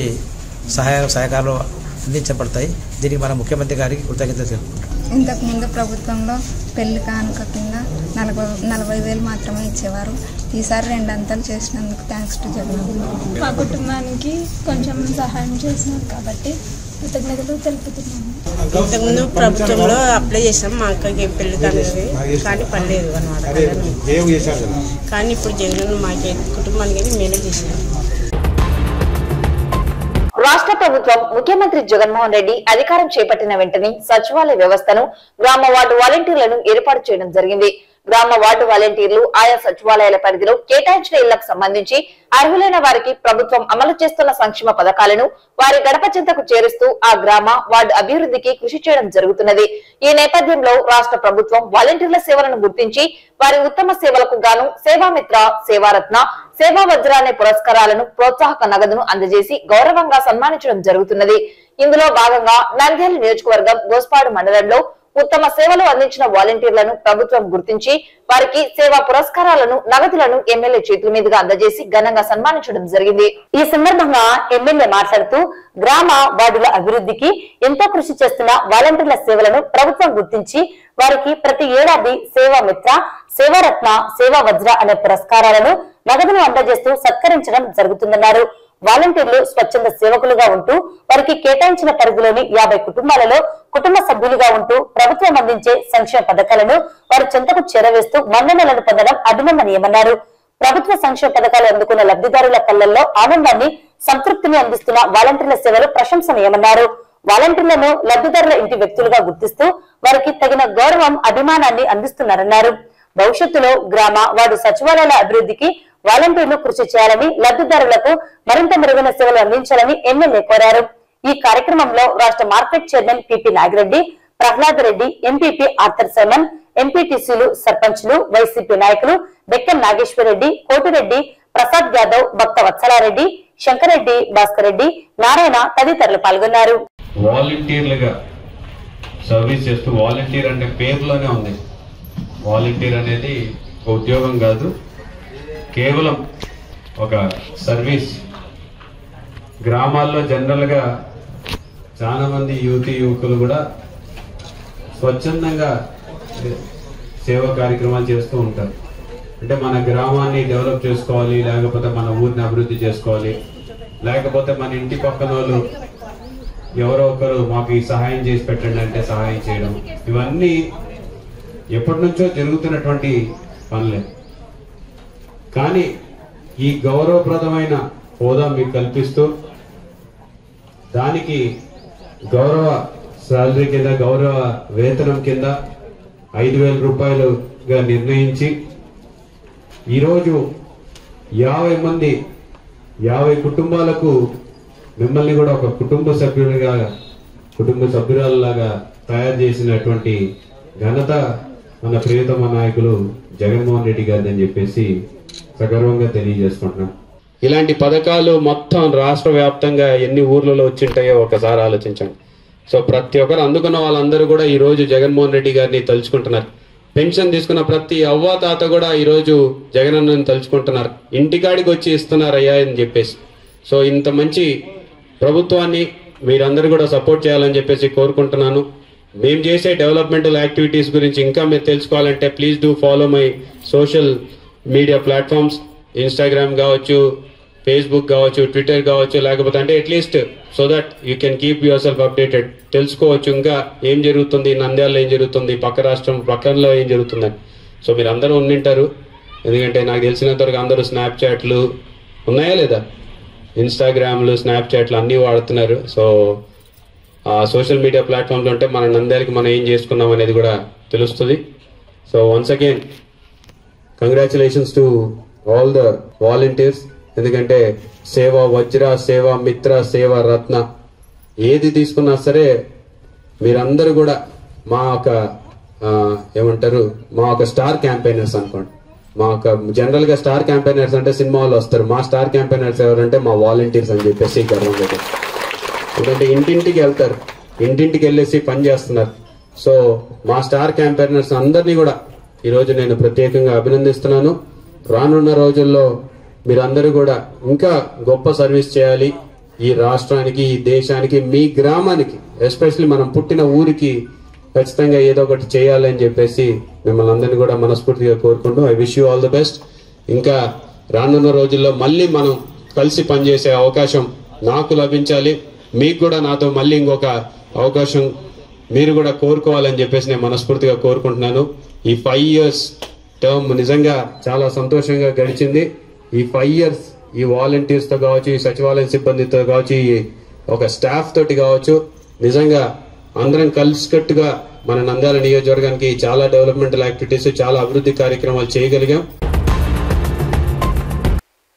సహకారాలు అందించబడతాయి. దీనికి మన ముఖ్యమంత్రి గారికి కృతజ్ఞతలు తెలుపుకుంటాం. ఇంతకుముందు ప్రభుత్వంలో పెళ్లి కానుక కింద 40,000 మాత్రమే ఇచ్చేవారు. ఈసారి 2 అంతలు చేసినందుకు థ్యాంక్స్ టు జగన్. మా కుటుంబానికి కొంచెం సహాయం చేసినారు కాబట్టి కృతజ్ఞతలు తెలుపుతున్నాము. ఇంతకుముందు ప్రభుత్వంలో అప్లై చేసాం మా అక్కకి పెళ్లి కానుకది, కానీ పడలేదు అన్నమాట. కానీ ఇప్పుడు జగన్ మాకు కుటుంబానికి మేలు చేశారు. రాష్ట్ర ప్రభుత్వం ముఖ్యమంత్రి జగన్మోహన్ రెడ్డి అధికారం చేపట్టిన వెంటనే సచివాలయ వ్యవస్థను గ్రామ వార్డు వాలంటీర్లను ఏర్పాటు చేయడం జరిగింది. గ్రామ వార్డు వాలంటీర్లు ఆయా సచివాలయాల పరిధిలో కేటాయించిన ఇళ్లకు సంబంధించి అర్హులైన వారికి ప్రభుత్వం అమలు చేస్తున్న సంక్షేమ పథకాలను వారి గడప చెంతకు చేరుస్తూ ఆ గ్రామ వార్డు అభివృద్ధికి కృషి చేయడం జరుగుతున్నది. ఈ నేపథ్యంలో రాష్ట్ర ప్రభుత్వం వాలంటీర్ల సేవలను గుర్తించి వారి ఉత్తమ సేవలకు గాను సేవామిత్ర, సేవారత్న, సేవా వజ్ర అనే పురస్కారాలను, ప్రోత్సాహక నగదును అందజేసి గౌరవంగా సన్మానించడం జరుగుతున్నది. ఇందులో భాగంగా నంద్యాల నియోజకవర్గం గోస్పాడు మండలంలో ఉత్తమ సేవలు అందించిన వాలంటీర్లను ప్రభుత్వం గుర్తించి వారికి సేవా పురస్కారాలను, నగదులను ఎమ్మెల్యే చేతుల మీదుగా అందజేసి ఘనంగా సన్మానించడం జరిగింది. ఈ సందర్భంగా ఎమ్మెల్యే మాట్లాడుతూ గ్రామ వార్డుల అభివృద్ధికి ఎంతో కృషి చేస్తున్న వాలంటీర్ల సేవలను ప్రభుత్వం గుర్తించి వారికి ప్రతి ఏడాది సేవా మిత్ర, సేవారత్న, సేవా వజ్ర అనే పురస్కారాలను, నగదును అందజేస్తూ సత్కరించడం జరుగుతుందన్నారు. వాలంటీర్లు స్వచ్ఛంద సేవకులుగా ఉంటూ వారికి కేటాయించిన పరిధిలోని 50 కుటుంబాలలో కుటుంబ సభ్యులుగా ఉంటూ ప్రభుత్వం అందించే సంక్షేమ పథకాలను వారి చెంతకు చేరవేస్తూ మన్ననలను పొందడం అభినందనీయమన్నారు. ప్రభుత్వ సంక్షేమ పథకాలు అందుకున్న లబ్ధిదారుల కళ్లల్లో ఆనందాన్ని, సంతృప్తిని అందిస్తున్న వాలంటీర్ల సేవలు ప్రశంసనీయమన్నారు. వాలంటీర్లను లబ్ధిదారుల ఇంటి వ్యక్తులుగా గుర్తిస్తూ వారికి తగిన గౌరవం, అభిమానాన్ని అందిస్తున్నారన్నారు. భవిష్యత్తులో గ్రామ వార్డు సచివాలయాల అభివృద్ధికి వాలంటీర్లు కృషి చేయాలని, లబ్ధిదారులకు మరింత మెరుగైన సేవలు అందించాలని ఎమ్మెల్యే కోరారు. ఈ కార్యక్రమంలో రాష్ట్ర market chairman PP Nagireddy, Prahlad Reddy, MPP Arthur Simon, ఎంపీటీసీలు, సర్పంచ్లు, వైసీపీ నాయకులు బెక్కన్ నాగేశ్వర్ రెడ్డి, కోటిరెడ్డి, ప్రసాద్ యాదవ్, భక్త వత్సలారెడ్డి, శంకరెడ్డి, భాస్కర్ రెడ్డి, నారాయణ తదితరులు పాల్గొన్నారు. వాలంటీర్లుగా సర్వీస్ చేస్తూ, వాలంటీర్ అంటే పేరులోనే ఉంది, వాలంటీర్ అనేది ఒక ఉద్యోగం కాదు, కేవలం ఒక సర్వీస్. గ్రామాల్లో జనరల్గా చాలా మంది యువకులు కూడా స్వచ్ఛందంగా సేవా కార్యక్రమాలు చేస్తూ ఉంటారు. అంటే మన గ్రామాన్ని డెవలప్ చేసుకోవాలి, లేకపోతే మన ఊరిని అభివృద్ధి చేసుకోవాలి, లేకపోతే మన ఇంటి పక్కన వాళ్ళు ఎవరో ఒకరు మాకు ఈ సహాయం చేసి పెట్టండి అంటే సహాయం చేయడం, ఇవన్నీ ఎప్పటి నుంచో జరుగుతున్నటువంటి పనులే. కానీ ఈ గౌరవప్రదమైన హోదా మీకు కల్పిస్తూ దానికి గౌరవ శాలరీ కింద, గౌరవ వేతనం కింద 5,000 రూపాయలుగా నిర్ణయించి ఈరోజు 50 కుటుంబాలకు మిమ్మల్ని కూడా ఒక కుటుంబ సభ్యురాలలాగా తయారు చేసినటువంటి ఘనత మన ప్రియతమ నాయకులు జగన్మోహన్ రెడ్డి గారిని అని చెప్పేసి సగర్వంగా తెలియజేసుకుంటున్నాం. ఇలాంటి పథకాలు మొత్తం రాష్ట్ర వ్యాప్తంగా ఎన్ని ఊర్లలో వచ్చింటాయో ఒకసారి ఆలోచించండి. సో ప్రతి ఒక్కరు అందుకున్న వాళ్ళందరూ కూడా ఈ రోజు జగన్మోహన్ రెడ్డి గారిని తలుచుకుంటున్నారు. పెన్షన్ తీసుకున్న ప్రతి అవ్వ తాత కూడా ఈరోజు జగనన్నని తలుచుకుంటున్నారు, ఇంటికాడికి వచ్చి ఇస్తున్నారు అయ్యా అని చెప్పేసి. సో ఇంత మంచి ప్రభుత్వాన్ని మీరందరూ కూడా సపోర్ట్ చేయాలని చెప్పేసి కోరుకుంటున్నాను. మేము చేసే డెవలప్మెంటల్ యాక్టివిటీస్ గురించి ఇంకా మీరు తెలుసుకోవాలంటే please do follow my social media platforms, Instagram కావచ్చు, ఫేస్బుక్ కావచ్చు, ట్విట్టర్ కావచ్చు, లేకపోతే అంటే at least so that you can keep your self updated, తెలుసుకోవచ్చు ఇంకా ఏం జరుగుతుంది, నంద్యాలలో ఏం జరుగుతుంది, పక్క రాష్ట్రం పక్కనలో ఏం జరుగుతుందని. సో మీరు అందరూ ఉండింటారు, ఎందుకంటే నాకు తెలిసినంతవరకు అందరూ స్నాప్చాట్లు ఉన్నాయా లేదా, ఇన్స్టాగ్రామ్లు, స్నాప్చాట్లు అన్నీ వాడుతున్నారు. సో సోషల్ మీడియా ప్లాట్ఫామ్స్ ఉంటే మన నంద్యాలకి మనం ఏం చేసుకున్నాం అనేది కూడా తెలుస్తుంది. So once again congratulations to all the volunteers. ఎందుకంటే సేవ వజ్ర, సేవ మిత్ర, సేవ రత్న ఏది తీసుకున్నా సరే మీరందరూ కూడా మా ఒక మా ఒక స్టార్ క్యాంపెయినర్స్ అనుకోండి. మా ఒక జనరల్ గా స్టార్ క్యాంపెయినర్స్ అంటే సినిమా వాళ్ళు వస్తారు, మా స్టార్ క్యాంపెయినర్స్ ఎవరంటే మా వాలంటీర్స్ అని చెప్పేసి గర్వంగా. ఎందుకంటే ఇంటింటికి వెళ్తారు, ఇంటింటికి వెళ్ళేసి పని చేస్తున్నారు. సో మా స్టార్ క్యాంపెయినర్స్ అందరినీ కూడా ఈరోజు నేను ప్రత్యేకంగా అభినందిస్తున్నాను. రానున్న రోజుల్లో మీరందరూ కూడా ఇంకా గొప్ప సర్వీస్ చేయాలి ఈ రాష్ట్రానికి, ఈ దేశానికి, మీ గ్రామానికి, ఎస్పెషల్లీ మనం పుట్టిన ఊరికి ఖచ్చితంగా ఏదో ఒకటి చేయాలని చెప్పేసి మిమ్మల్ని అందరినీ కూడా మనస్ఫూర్తిగా కోరుకుంటూ I wish you all the best. ఇంకా రానున్న రోజుల్లో మళ్ళీ మనం కలిసి పనిచేసే అవకాశం నాకు లభించాలి, మీకు కూడా నాతో మళ్ళీ ఇంకొక అవకాశం మీరు కూడా కోరుకోవాలని చెప్పేసి నేను మనస్ఫూర్తిగా కోరుకుంటున్నాను. ఈ 5 years టర్మ్ నిజంగా చాలా సంతోషంగా గడిచింది. ఈ 5 years ఈ వాలంటీర్స్ తో కావచ్చు, ఈ సచివాలయ సిబ్బందితో కావచ్చు, ఈ ఒక స్టాఫ్ తోటి కావచ్చు, నిజంగా అందరం కలిసికట్టుగా మన నంద్యాల నియోజకవర్గానికి చాలా డెవలప్మెంటల్ యాక్టివిటీస్, చాలా అభివృద్ధి కార్యక్రమాలు చేయగలిగాం.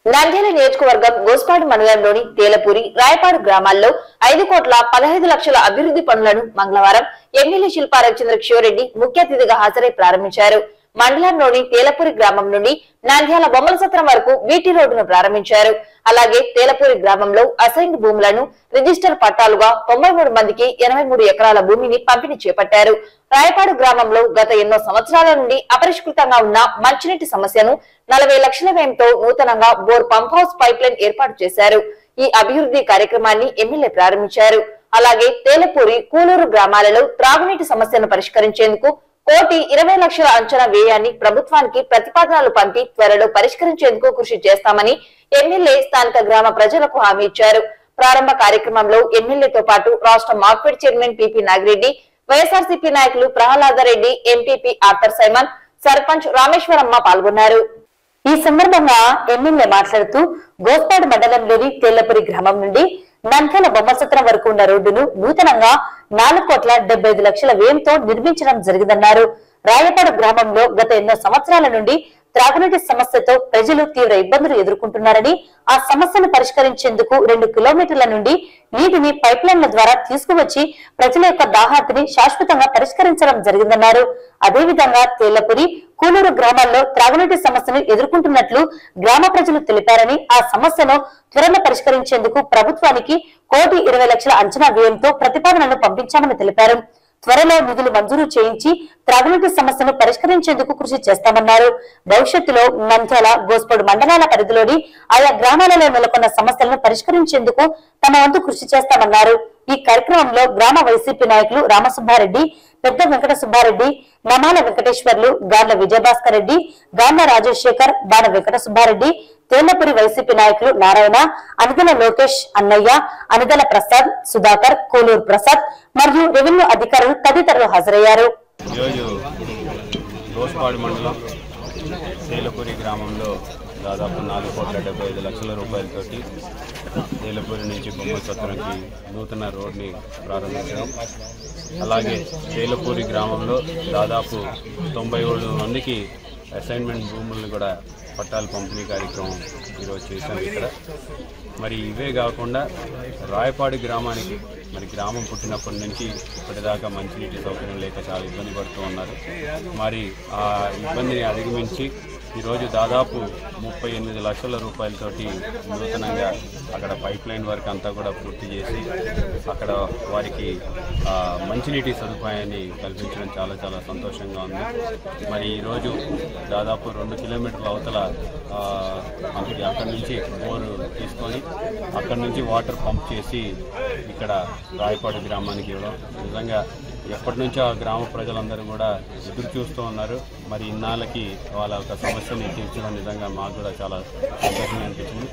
నంద్యాల నియోజకవర్గం గోస్పాడు మండలంలోని తేలపూరి, రాయపాడు గ్రామాల్లో 5,15,00,000 అభివృద్ధి పనులను మంగళవారం ఎమ్మెల్యే శిల్పా రవిచంద్ర కిషోరెడ్డి ముఖ్య అతిథిగా హాజరై ప్రారంభించారు. మండలంలోని తేలపూరి గ్రామం నుండి నంద్యాల బొమ్మల సత్రం వరకు వీటి రోడ్డును ప్రారంభించారు. అలాగే తేలపూరి గ్రామంలో అసైన్డ్ భూములను రిజిస్టర్ పట్టాలుగా 93 మందికి 83 ఎకరాల భూమిని పంపిణీ చేపట్టారు. రాయపాడు గ్రామంలో గత ఎన్నో సంవత్సరాల నుండి అపరిష్కృతంగా ఉన్న మంచినీటి సమస్యను 40 లక్షల వ్యయంతో నూతనంగా bore pump house pipe line ఏర్పాటు చేశారు. ఈ అభివృద్ధి కార్యక్రమాన్ని ఎమ్మెల్యే ప్రారంభించారు. అలాగే తేలపూరి, కూలూరు గ్రామాలలో త్రాగునీటి సమస్యను పరిష్కరించేందుకు 1,20 లక్షల అంచనా వ్యయాన్ని ప్రభుత్వానికి ప్రతిపాదనలు పంపి త్వరలో పరిష్కరించేందుకు కృషి చేస్తామని ఎమ్మెల్యే స్థానిక గ్రామ ప్రజలకు హామీ ఇచ్చారు. ప్రారంభ కార్యక్రమంలో ఎమ్మెల్యేతో పాటు రాష్ట్ర market chairman PP Nagireddy, YSRCP నాయకులు Prahlada Reddy, MPP Arthur Simon, sarpanch Rameshwaramma పాల్గొన్నారు. ఈ సందర్భంగా ఎమ్మెల్యే మాట్లాడుతూ గోస్పాడు మండలంలోని తేళ్లపురి గ్రామం నుండి నంద్యాల బొమ్మసత్రం వరకు ఉన్న రోడ్డును నూతనంగా 4,75,00,000 వ్యయంతో నిర్మించడం జరిగిందన్నారు. రాయపాడు గ్రామంలో గత ఎన్నో సంవత్సరాల నుండి త్రాగునీటి సమస్యతో ప్రజలు తీవ్ర ఇబ్బందులు ఎదుర్కొంటున్నారని, ఆ సమస్యను పరిష్కరించేందుకు 2 కిలోమీటర్ల నుండి నీటిని పైప్ లైన్ల ద్వారా తీసుకువచ్చి ప్రజల యొక్క దాహార్తిని శాశ్వతంగా పరిష్కరించడం జరిగిందన్నారు. అదేవిధంగా తేళ్లపురి, కూనూరు గ్రామాల్లో త్రాగునీటి సమస్యను ఎదుర్కొంటున్నట్లు గ్రామ ప్రజలు తెలిపారని, ఆ సమస్యను త్వరలో పరిష్కరించేందుకు ప్రభుత్వానికి 1,20,00,000 అంచనా వ్యయంతో ప్రతిపాదనను పంపించామని తెలిపారు. త్వరలో నిధులు మంజూరు చేయించి త్రాగునీటి సమస్యను పరిష్కరించేందుకు కృషి చేస్తామన్నారు. భవిష్యత్తులో నంద్యాల, గోస్పాడు మండలాల పరిధిలోని ఆయా గ్రామాలలో నెలకొన్న సమస్యలను పరిష్కరించేందుకు తమ వంతు కృషి చేస్తామన్నారు. ఈ కార్యక్రమంలో గ్రామ వైసీపీ నాయకులు రామసుబ్బారెడ్డి, పెద్ద వెంకట సుబ్బారెడ్డి, నమాల వెంకటేశ్వర్లు, గాండ్ల విజయభాస్కర్ రెడ్డి, గాండ్ల రాజశేఖర్, బాణ వెంకట సుబ్బారెడ్డి, తేళ్లపురి వైసీపీ నాయకులు నారాయణ, అనిదల లోకేష్, అన్నయ్య, అనిదల ప్రసాద్, సుధాకర్, కోలూరు ప్రసాద్ మరియు రెవెన్యూ అధికారులు తదితరులు హాజరయ్యారు. తేళ్లపురి గ్రామంలో దాదాపు 4,75,00,000 రూపాయలతోటి తేళ్లపురి నుంచి బొమ్మ సత్రంకి నూతన రోడ్ని ప్రారంభించడం, అలాగే తేళ్లపురి గ్రామంలో దాదాపు 97 మందికి అసైన్మెంట్ భూములను కూడా పట్టాలు పంపిణీ కార్యక్రమం ఈరోజు చేశాం ఇక్కడ. మరి ఇవే కాకుండా రాయపాడు గ్రామానికి మరి గ్రామం పుట్టినప్పటి నుంచి ఇప్పటిదాకా మంచినీటి సౌకర్యం లేక చాలా ఇబ్బంది పడుతూ ఉన్నారు. మరి ఆ ఇబ్బందిని అధిగమించి ఈరోజు దాదాపు 38 లక్షల రూపాయలతోటి నూతనంగా అక్కడ పైప్ లైన్ వర్క్ అంతా కూడా పూర్తి చేసి అక్కడ వారికి మంచినీటి సదుపాయాన్ని కల్పించడం చాలా చాలా సంతోషంగా ఉంది. మరి ఈరోజు దాదాపు 2 కిలోమీటర్ల అవతల మనకి అక్కడి నుంచి బోరు తీసుకొని అక్కడి నుంచి వాటర్ పంప్ చేసి ఇక్కడ రాయపాడు గ్రామానికి ఇవ్వడం నిజంగా ఎప్పటి నుంచో ఆ గ్రామ ప్రజలందరూ కూడా ఎదురు చూస్తూ ఉన్నారు. మరి ఇన్నాళ్ళకి వాళ్ళ ఒక సమస్యని తీర్చడం నిజంగా మాకు కూడా చాలా సంతోషంగా అనిపించింది.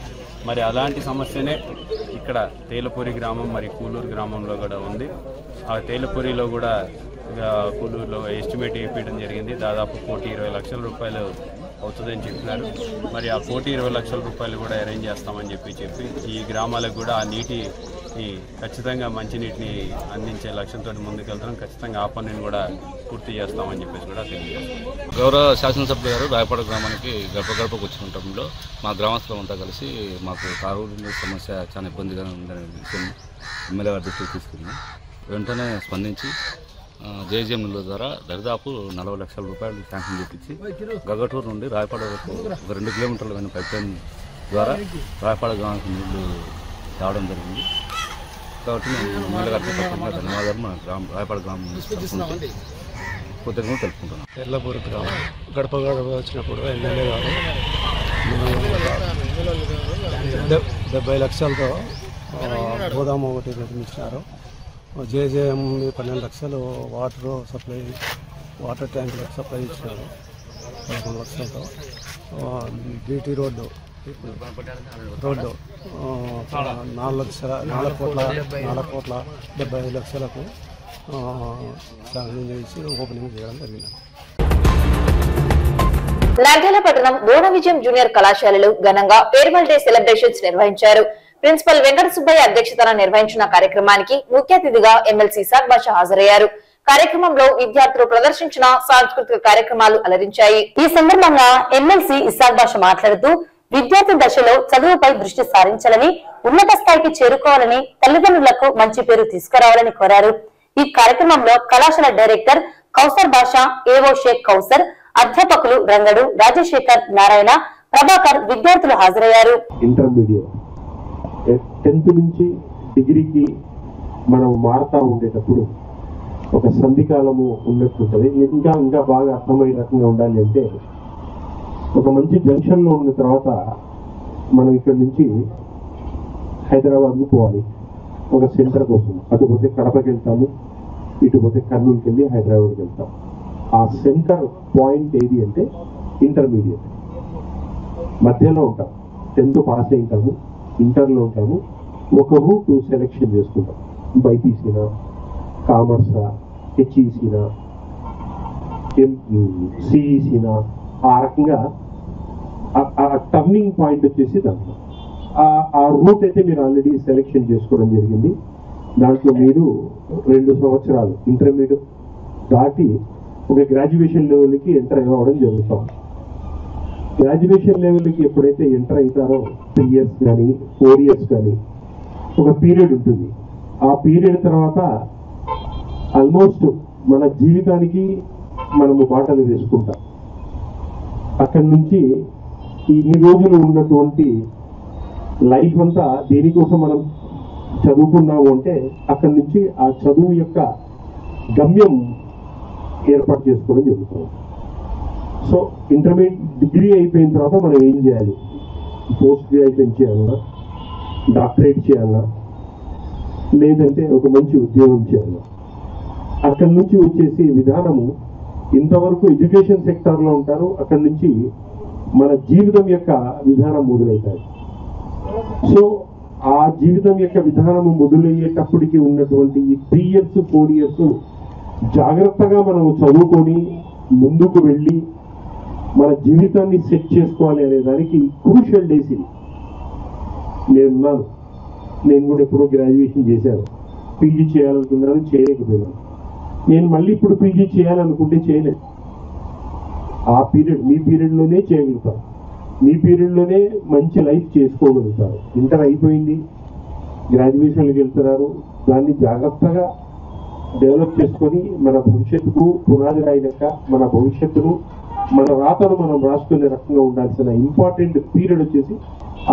మరి అలాంటి సమస్యనే ఇక్కడ తేళ్లపురి గ్రామం మరి కూలూరు గ్రామంలో కూడా ఉంది. ఆ తేళ్లపురిలో కూడా కూలూరులో ఎస్టిమేట్ వేయడం జరిగింది. దాదాపు 1,20,00,000 రూపాయలు అవుతుందని చెప్పినారు. మరి ఆ 1,20,00,000 రూపాయలు కూడా అరేంజ్ చేస్తామని చెప్పి ఈ గ్రామాలకు కూడా ఆ నీటి ఖచ్చితంగా మంచినీటిని అందించే లక్ష్యంతో ముందుకెళ్తాం. ఖచ్చితంగా ఆ పనిని కూడా పూర్తి చేస్తామని చెప్పేసి కూడా తెలియజేస్తాం. గౌరవ శాసనసభ్యులు గారు రాయపాడు గ్రామానికి గడపకు వచ్చిన టైంలో మా గ్రామస్తులంతా కలిసి మాకు తాగునీటి సమస్య చాలా ఇబ్బందిగా ఉందనే విషయం ఎమ్మెల్యే గారి దృష్టికి తీసుకున్నాం. వెంటనే స్పందించి జేజీఎం నిధుల ద్వారా దరిదాపు 40 లక్షల రూపాయలు శాంక్షన్ చేపించి గగటూరు నుండి రాయపాడు వరకు ఒక 2 కిలోమీటర్ల పైన పైప్ లైన్ ద్వారా రాయపాడు గ్రామానికి నీళ్లు రావడం జరిగింది. కాబట్టి మేము ఎమ్మెల్యే గారికి తప్పకుండా ధన్యవాదాలు మా రాయపాడు గ్రామం కృతజ్ఞతలు తెలుపుకుంటున్నాం. తెల్లపూరి గ్రామం గడప వచ్చినప్పుడు ఎమ్మెల్యే గారు 70 లక్షలతో గోదాము ఒకటి నిర్మించినారు. జేజేఎం 12 లక్షలు వాటర్ ట్యాంకులకు సప్లై ఇచ్చినారు 11 లక్షలతో. బీటీ రోడ్డు 4,70,00,000లకు శాంక్షన్ చేసి ఓపెనింగ్ చేయడం జరిగింది. నంద్యాల పట్టణం బోన విజయం జూనియర్ కళాశాలలో ఘనంగా ఫేర్వెల్ డే సెలబ్రేషన్స్ నిర్వహించారు. ప్రిన్సిపల్ వెంకట సుబ్బయ్య అధ్యక్షతన నిర్వహించిన కార్యక్రమానికి ముఖ్య అతిథిగా ఎమ్మెల్సీ ఇసాక్ బాషా హాజరయ్యారు. కార్యక్రమంలో విద్యార్థులు ప్రదర్శించిన సాంస్కృతిక కార్యక్రమాలు అలరించాయి. ఈ సందర్భంగా ఎమ్మెల్సీ ఇసాక్ బాషా మాట్లాడుతూ విద్యార్థి దశలో చదువుపై దృష్టి సారించాలని, ఉన్నత స్థాయికి చేరుకోవాలని, తల్లిదండ్రులకు మంచి పేరు తీసుకురావాలని కోరారు. ఈ కార్యక్రమంలో కళాశాల డైరెక్టర్ కౌసర్ బాషా, ఏవో షేక్ కౌసర్, అధ్యాపకులు రంగడు, రాజశేఖర్, నారాయణ, ప్రభాకర్, విద్యార్థులు హాజరయ్యారు. ఇంటర్మీడియట్ 10th నుంచి డిగ్రీకి మనం మారుతా ఉండేటప్పుడు ఒక సంధికాలము ఉన్నట్టుంటుంది. ఇంకా ఇంకా బాగా అర్థమయ్యే రకంగా ఉండాలి అంటే ఒక మంచి జంక్షన్లో ఉన్న తర్వాత మనం ఇక్కడ నుంచి హైదరాబాద్కు పోవాలి ఒక సెంటర్ కోసం. అటు పోతే కడపకి వెళ్తాము, ఇటు పోతే కర్నూలుకి వెళ్ళి హైదరాబాద్కి వెళ్తాం. ఆ సెంటర్ పాయింట్ ఏది అంటే ఇంటర్మీడియట్ మధ్యలో ఉంటాం. 10th పాస్ అయి ఉంటాము, ఇంటర్లో ఉంటాము. ఒక రూట్ సెలెక్షన్ చేసుకుంటాం. బైపీసీనా, కామర్సా, హెచ్ఈసీనా, సిఈసీనా, ఆ రకంగా ఆ టర్నింగ్ పాయింట్ వచ్చేసి దాంట్లో ఆ రూట్ అయితే మీరు ఆల్రెడీ సెలెక్షన్ చేసుకోవడం జరిగింది. దాంట్లో మీరు 2 సంవత్సరాలు ఇంటర్మీడియట్ దాటి ఒక గ్రాడ్యుయేషన్ లెవెల్కి ఎంటర్ అవ్వడం జరుగుతాం. గ్రాడ్యుయేషన్ లెవెల్కి ఎప్పుడైతే ఎంటర్ అవుతారో 3 years కానీ 4 years కానీ ఒక పీరియడ్ ఉంటుంది. ఆ పీరియడ్ తర్వాత ఆల్మోస్ట్ మన జీవితానికి మనము బాటలు వేసుకుంటాం. అక్కడి నుంచి ఇన్ని రోజులు ఉన్నటువంటి లైఫ్ అంతా దేనికోసం మనం చదువుకున్నాము అంటే అక్కడి నుంచి ఆ చదువు యొక్క గమ్యం ఏర్పాటు చేసుకోవడం జరుగుతుంది. సో ఇంటర్మీడియట్ డిగ్రీ అయిపోయిన తర్వాత మనం ఏం చేయాలి? పోస్ట్ గ్రాడ్యుయేషన్ చేయాలన్నా, డాక్టరేట్ చేయాలన్నా, లేదంటే ఒక మంచి ఉద్యోగం చేయాలన్నా. అక్కడి నుంచి వచ్చేసి విధానము ఇంతవరకు ఎడ్యుకేషన్ సెక్టార్లో ఉంటారు, అక్కడి నుంచి మన జీవితం యొక్క విధానం మొదలవుతాయి. సో ఆ జీవితం యొక్క విధానము మొదలయ్యేటప్పటికి ఉన్నటువంటి ఈ 3 years 4 years జాగ్రత్తగా మనం చదువుకొని ముందుకు వెళ్ళి మన జీవితాన్ని సెట్ చేసుకోవాలి అనే దానికి క్రూషియల్ డేస్ ఇది. నేనున్నాను, నేను కూడా ఎప్పుడో గ్రాడ్యుయేషన్ చేశాను, పీజీ చేయాలనుకున్నాను, చేయలేకపోయినాను. నేను మళ్ళీ ఇప్పుడు పీజీ చేయాలనుకుంటే చేయలేదు. ఆ పీరియడ్ మీ పీరియడ్లోనే చేయగలుగుతారు, మీ పీరియడ్లోనే మంచి లైఫ్ చేసుకోగలుగుతారు. ఇంటర్ అయిపోయింది, గ్రాడ్యుయేషన్కి వెళ్తున్నారు, దాన్ని జాగ్రత్తగా డెవలప్ చేసుకొని మన భవిష్యత్తుకు పునాది రాయినాక మన భవిష్యత్తును మన రాతను మనం రాసుకునే రకంగా ఉండాల్సిన ఇంపార్టెంట్ పీరియడ్ వచ్చేసి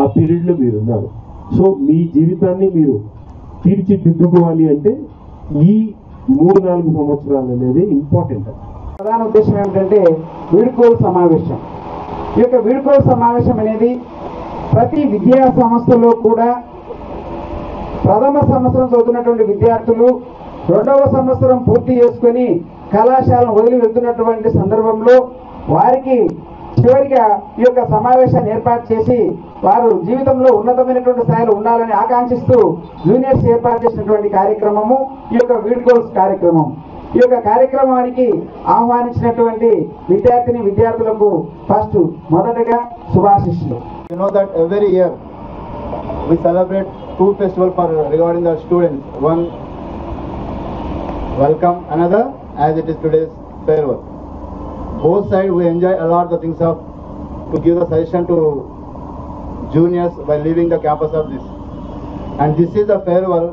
ఆ పీరియడ్లో మీరున్నారు. సో మీ జీవితాన్ని మీరు తీర్చిదిద్దుకోవాలి అంటే ఈ 3-4 సంవత్సరాలు అనేది ఇంపార్టెంట్. ప్రధాన ఉద్దేశం ఏమిటంటే వీడ్కోలు సమావేశం. ఈ యొక్క వీడ్కోలు సమావేశం అనేది ప్రతి విద్యా సంస్థలో కూడా ప్రథమ సంవత్సరం చదువుతున్నటువంటి విద్యార్థులు 2వ సంవత్సరం పూర్తి చేసుకొని కళాశాలను వదిలి వెళ్తున్నటువంటి సందర్భంలో వారికి చివరిగా ఈ యొక్క సమావేశాన్ని ఏర్పాటు చేసి వారు జీవితంలో ఉన్నతమైనటువంటి స్థాయిలో ఉండాలని ఆకాంక్షిస్తూ జూనియర్స్ ఏర్పాటు చేసినటువంటి కార్యక్రమము ఈ యొక్క వీడ్కోల్స్ కార్యక్రమం. ఈ యొక్క కార్యక్రమానికి ఆహ్వానించినటువంటి విద్యార్థులకు ఫస్ట్ మొదటగా శుభాశిస్సులు. You know that every year we celebrate 2 festivals for regarding the students. One welcome, another as it is today's farewell. Both sides we enjoy a lot the things of to give the suggestion to juniors while leaving the campus of this. And this is a farewell.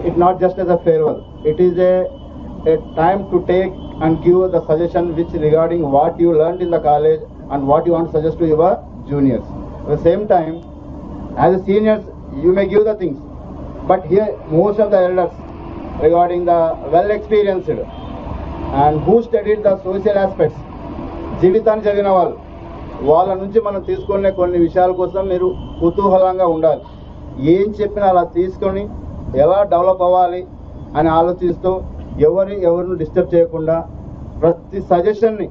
It not just as a farewell. It is a time to take and give the suggestion which regarding what you learned in the college and what you want to suggest to your juniors. At the same time, as a seniors, you may give the things, but here most of the elders regarding the well experienced and who studied the social aspects, జీవితాన్ని చదివిన వాళ్ళ నుంచి మనం తీసుకునే కొన్ని విషయాల కోసం మీరు కుతూహలంగా ఉండాలి. ఏం చెప్పినా అలా తీసుకొని ఎలా డెవలప్ అవ్వాలి అని ఆలోచిస్తూ ఎవరిని డిస్టర్బ్ చేయకుండా ప్రతి సజెషన్ని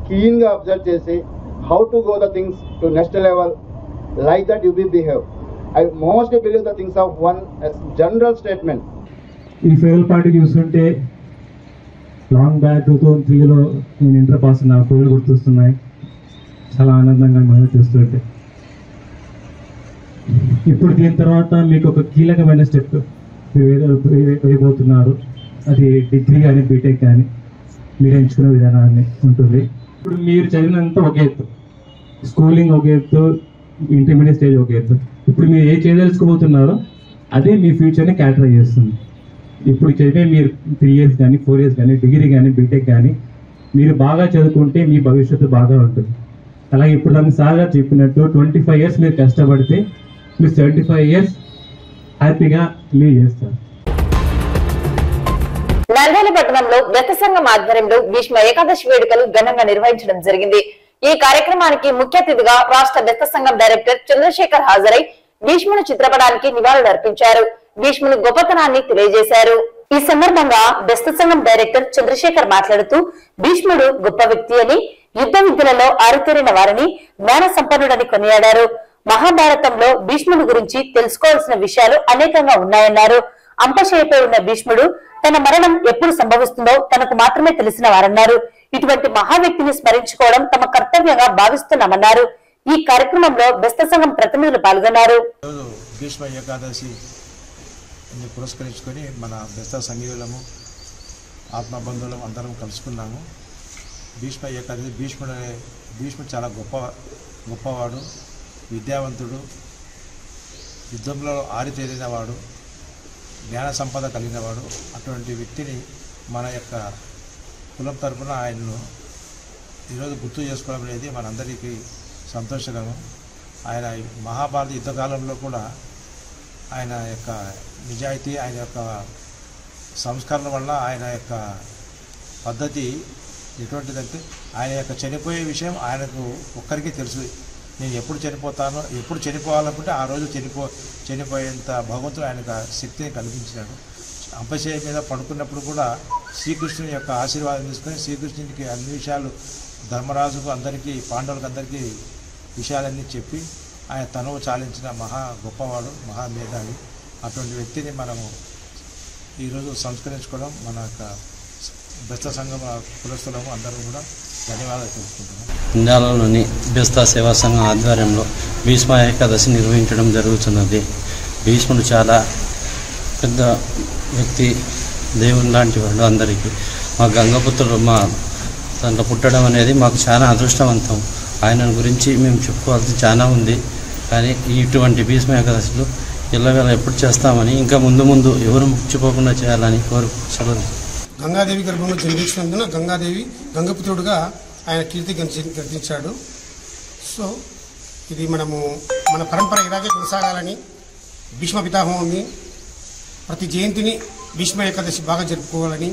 క్లీన్గా అబ్జర్వ్ చేసి how to go the things to next level like that you be behave. I mostly believe the things of one general statement. ఈ ఫేర్వెల్ పార్టీ చూస్తుంటే లాంగ్ బ్యాక్ 2003లో నేను ఇంటర్ పాస్ నా పేర్లు గుర్తొస్తున్నాయి. చాలా ఆనందంగా మనం చూస్తుంటే ఇప్పుడు దీని తర్వాత మీకు ఒక కీలకమైన స్టెప్ వేయబోతున్నారు. అది డిగ్రీ కానీ బీటెక్ కానీ మీరు ఎంచుకునే విధానాన్ని ఉంటుంది. ఇప్పుడు మీరు చదివినంత ఒక ఎత్తు, స్కూలింగ్ ఒక ఎత్తు, ఇంటర్మీడియట్ స్టేజ్ ఒక ఎత్తు. ఇప్పుడు మీరు ఏ చేయదలుచుకోబోతున్నారో అదే మీ ఫ్యూచర్ని క్యాటరైజ్ చేస్తుంది. ఇప్పుడు చదివే మీరు 3 years కానీ 4 years కానీ డిగ్రీ కానీ బీటెక్ కానీ మీరు బాగా చదువుకుంటే మీ భవిష్యత్తు బాగా ఉంటుంది. అలాగే ఇప్పుడు దాన్ని సార్గా చెప్పినట్టు 25 years మీరు కష్టపడితే మీరు 75 years హ్యాపీగా లీవ్ చేస్తారు. నల్గొండ పట్టణంలో వ్యక్త సంఘం ఆధ్వర్యంలో భీష్మ ఏకాదశి వేడుకలు ఘనంగా నిర్వహించడం జరిగింది. ఈ కార్యక్రమానికి ముఖ్య అతిథిగా రాష్ట్ర వ్యక్త సంఘం డైరెక్టర్ చంద్రశేఖర్ హాజరై భీష్ముని చిత్రపటానికి నివాళులు అర్పించారు. భీష్ముని గొప్పతనాన్ని తెలియజేశారు. ఈ సందర్భంగా బెస్త సంఘం డైరెక్టర్ చంద్రశేఖర్ మాట్లాడుతూ భీష్ముడు గొప్ప వ్యక్తి అని, యుద్ధ విద్యలలో ఆరితేరిన వారిని జ్ఞాన సంపన్నుడని కొనియాడారు. మహాభారతంలో భీష్ముడి గురించి తెలుసుకోవాల్సిన విషయాలు అనేకంగా ఉన్నాయన్నారు. అంపశయ్యపై ఉన్న భీష్ముడు తన మరణం ఎప్పుడు సంభవిస్తుందో తనకు మాత్రమే తెలిసిన వారన్నారు. ఇటువంటి మహా వ్యక్తిని స్మరించుకోవడం తమ కర్తవ్యంగా భావిస్తున్నామన్నారు. ఈ కార్యక్రమంలో బెస్త సంఘం ప్రతినిధులు పాల్గొన్నారు. భీష్మ ఏకాదశి పురస్కరించుకొని మన బెస్త సంఘీయులము ఆత్మబంధువులం అందరం కలుసుకున్నాము. భీష్మ ఏకాదశి భీష్ముడు చాలా గొప్పవాడు, విద్యావంతుడు, యుద్ధంలో ఆరితేరినవాడు, జ్ఞాన సంపద కలిగినవాడు. అటువంటి వ్యక్తిని మన యొక్క కులం తరపున ఆయన్ను ఈరోజు గుర్తు చేసుకోవడం అనేది మనందరికీ సంతోషకరం. ఆయన మహాభారత యుద్ధకాలంలో కూడా ఆయన యొక్క నిజాయితీ, ఆయన యొక్క సంస్కరణ వల్ల ఆయన యొక్క పద్ధతి ఎటువంటిదంటే ఆయన యొక్క చనిపోయే విషయం ఆయనకు ఒక్కరికి తెలుసు. నేను ఎప్పుడు చనిపోతానో, ఎప్పుడు చనిపోవాలనుకుంటే ఆ రోజు చనిపోయేంత భగవంతుడు ఆయనకు శక్తిని కల్పించాడు. అంపశయ్య మీద పడుకున్నప్పుడు కూడా శ్రీకృష్ణుని యొక్క ఆశీర్వాదం తీసుకొని శ్రీకృష్ణునికి అన్ని విషయాలు ధర్మరాజుకు అందరికీ పాండవులకు అందరికీ విషయాలన్నీ చెప్పి ఆయన తనువు చాలించిన మహా గొప్పవాడు, మహామేధావి. అటువంటి వ్యక్తిని మనము ఈరోజు సంస్కరించుకోవడం మన యొక్క బెస్త సంఘం కులస్తులము అందరూ కూడా ధన్యవాదాలు తెలుసుకుంటున్నాం. ఇండియాలోని బెస్తా సేవా సంఘం ఆధ్వర్యంలో భీష్మ ఏకాదశి నిర్వహించడం జరుగుతున్నది. భీష్ముడు చాలా పెద్ద వ్యక్తి, దేవుని లాంటి వాడు అందరికీ. మా గంగపుత్రుడు మా దాంట్లో పుట్టడం అనేది మాకు చాలా అదృష్టవంతం. ఆయన గురించి మేము చెప్పుకోవాల్సి చాలా ఉంది, కానీ ఇటువంటి భీష్మ ఏకాదశిలో ఎల్లవేళ ఎప్పుడు చేస్తామని, ఇంకా ముందు ముందు ఎవరు మర్చిపోకుండా చేయాలని కోరుకుంటున్నాను. గంగాదేవి గర్భంలో జన్మించినందున గంగాదేవి గంగపుత్రుడుగా ఆయన కీర్తి గర్తించాడు. సో ఇది మన పరంపర ఇలాగే కొనసాగాలని, భీష్మ పితామహుని ప్రతి జయంతిని భీష్మ ఏకాదశి బాగా జరుపుకోవాలని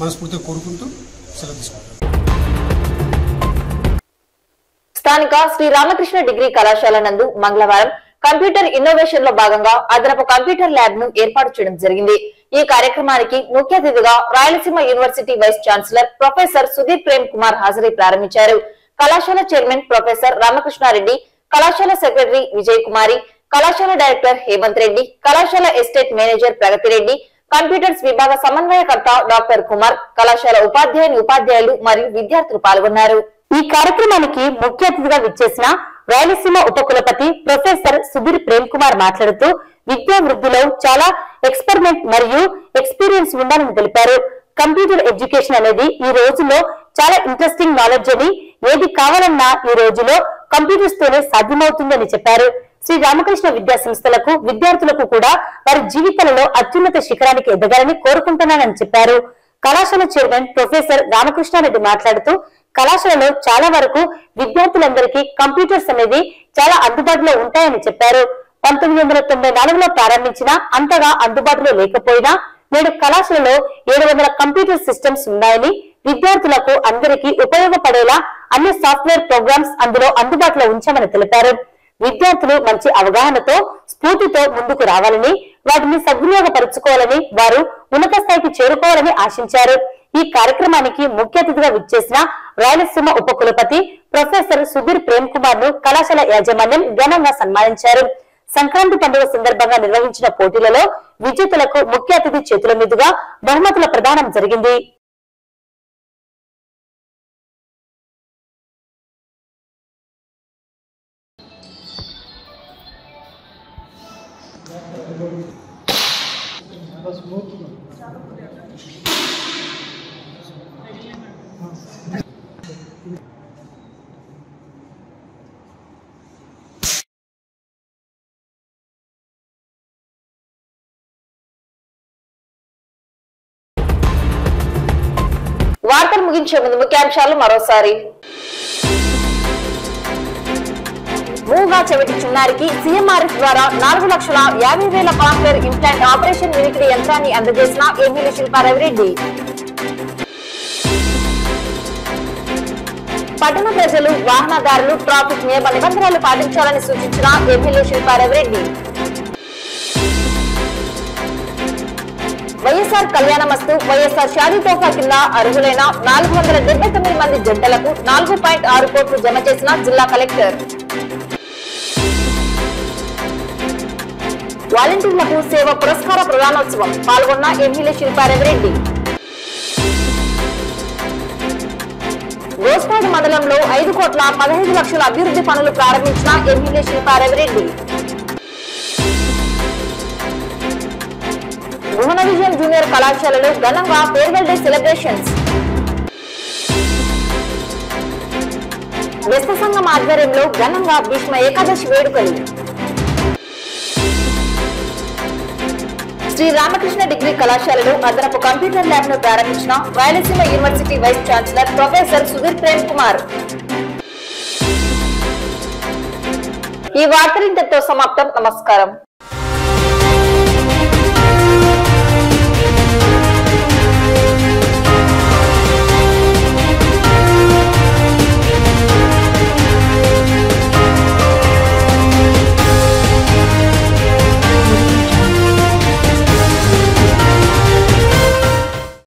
మనస్ఫూర్తిగా కోరుకుంటూ సెలవు తీసుకుంటాం. స్థానిక శ్రీ రామకృష్ణ డిగ్రీ కళాశాల నందు మంగళవారం కంప్యూటర్ ఇన్నోవేషన్ లో భాగంగా అదనపు కంప్యూటర్ ల్యాబ్ ను ఏర్పాటు చేయడం జరిగింది. ఈ కార్యక్రమానికి ముఖ్య అతిథిగా Rayalaseema university vice chancellor professor Sudheer Prem Kumar హాజరై ప్రారంభించారు. కళాశాల చైర్మన్ ప్రొఫెసర్ రామకృష్ణారెడ్డి, కళాశాల సెక్రటరీ విజయ్ కుమారి, కళాశాల డైరెక్టర్ హేమంత్ రెడ్డి, కళాశాల ఎస్టేట్ మేనేజర్ ప్రగతిరెడ్డి, కంప్యూటర్స్ విభాగ సమన్వయకర్త డాక్టర్ కుమార్, కళాశాల ఉపాధ్యాయులు మరియు విద్యార్థులు పాల్గొన్నారు. ఈ కార్యక్రమానికి ముఖ్య అతిథిగా విచ్చేసిన రాయలసీమ ఉపకులపతి ప్రొఫెసర్ సుధీర్ ప్రేమ్ కుమార్ మాట్లాడుతూ విద్యా వృద్ధిలో చాలా ఎక్స్పెరిమెంట్ మరియు ఎక్స్పీరియన్స్ ఉండాలని తెలిపారు. కంప్యూటర్ ఎడ్యుకేషన్ అనేది ఈ రోజులో చాలా ఇంట్రెస్టింగ్ నాలెడ్జ్ అని, ఏది కావాలన్నా ఈ రోజులో కంప్యూటర్స్ తోనే సాధ్యమవుతుందని చెప్పారు. శ్రీ రామకృష్ణ విద్యా సంస్థలకు, విద్యార్థులకు కూడా వారి జీవితాలలో అత్యున్నత శిఖరానికి ఎదగాలని కోరుకుంటున్నానని చెప్పారు. కళాశాల చైర్మన్ ప్రొఫెసర్ రామకృష్ణారెడ్డి మాట్లాడుతూ కళాశాలలో చాలా వరకు విద్యార్థులందరికీ కంప్యూటర్స్ అనేది చాలా అందుబాటులో ఉంటాయని చెప్పారు. 1994లో ప్రారంభించిన అంతగా అందుబాటులో లేకపోయినా నేడు కళాశాలలో 700 కంప్యూటర్ సిస్టమ్స్ ఉన్నాయని, విద్యార్థులకు అందరికీ ఉపయోగపడేలా అన్ని సాఫ్ట్వేర్ ప్రోగ్రామ్స్ అందులో అందుబాటులో ఉంచామని తెలిపారు. విద్యార్థులు మంచి అవగాహనతో, స్ఫూర్తితో ముందుకు రావాలని, వాటిని సద్వినియోగపరుచుకోవాలని, వారు ఉన్నత స్థాయికి చేరుకోవాలని ఆశించారు. ఈ కార్యక్రమానికి ముఖ్య అతిథిగా విచ్చేసిన రాయలసీమ ఉపకులపతి ప్రొఫెసర్ సుధీర్ ప్రేమ్ కుమార్ ను కళాశాల యాజమాన్యం ఘనంగా సన్మానించారు. సంక్రాంతి పండుగ సందర్భంగా నిర్వహించిన పోటీలలో విజేతలకు ముఖ్య అతిథి చేతుల మీదుగా బహుమతుల ప్రదానం జరిగింది. వార్తలు ముగించే ముందు ముఖ్యాంశాలు మరోసారి. మూగా చెవిటి చిన్నారికి సీఎంఆర్ఎఫ్ ద్వారా 4,50,000 కాంప్లర్ ఇంప్లాంట్ ఆపరేషన్ వినికిడి యంత్రాన్ని అందజేసిన ఎమ్మెల్యే శిల్పా రవిరెడ్డి. పట్టణ ప్రజలు, వాహనదారులు ట్రాఫిక్ నియమ నిబంధనలు పాటించాలని సూచించిన ఎమ్మెల్యే శిల్పా రవిరెడ్డి. వైఎస్ఆర్ కళ్యాణమస్తు, వైఎస్ఆర్ షాదీ తోఫా కింద అర్హులైన 479 మంది జంటలకు 4.6 కోట్లు జమ చేసిన జిల్లా కలెక్టర్. వాలంటీర్లకు సేవ పురస్కార ప్రదానోత్సవం పాల్గొన్న ఎమ్మెల్యే శిల్పా రవిరెడ్డి. గోస్పాడు మండలంలో 5,15,00,000 అభివృద్ధి పనులు ప్రారంభించిన ఎమ్మెల్యే శిల్పా రవిరెడ్డి. భువన విజయం జూనియర్ కళాశాలలో ఘనంగా ఫేర్వెల్ డే సెలబ్రేషన్స్. బెస్త సంఘం ఆధ్వర్యంలో ఘనంగా భీష్మ ఏకాదశి వేడుకలు. శ్రీ రామకృష్ణ డిగ్రీ కళాశాలలో అదనపు కంప్యూటర్ ల్యాబ్ ను ప్రారంభించిన Rayalaseema university vice chancellor professor Sudheer Prem Kumar. ఈ వార్తలు ఇంతటితో సమాప్తం. నమస్కారం.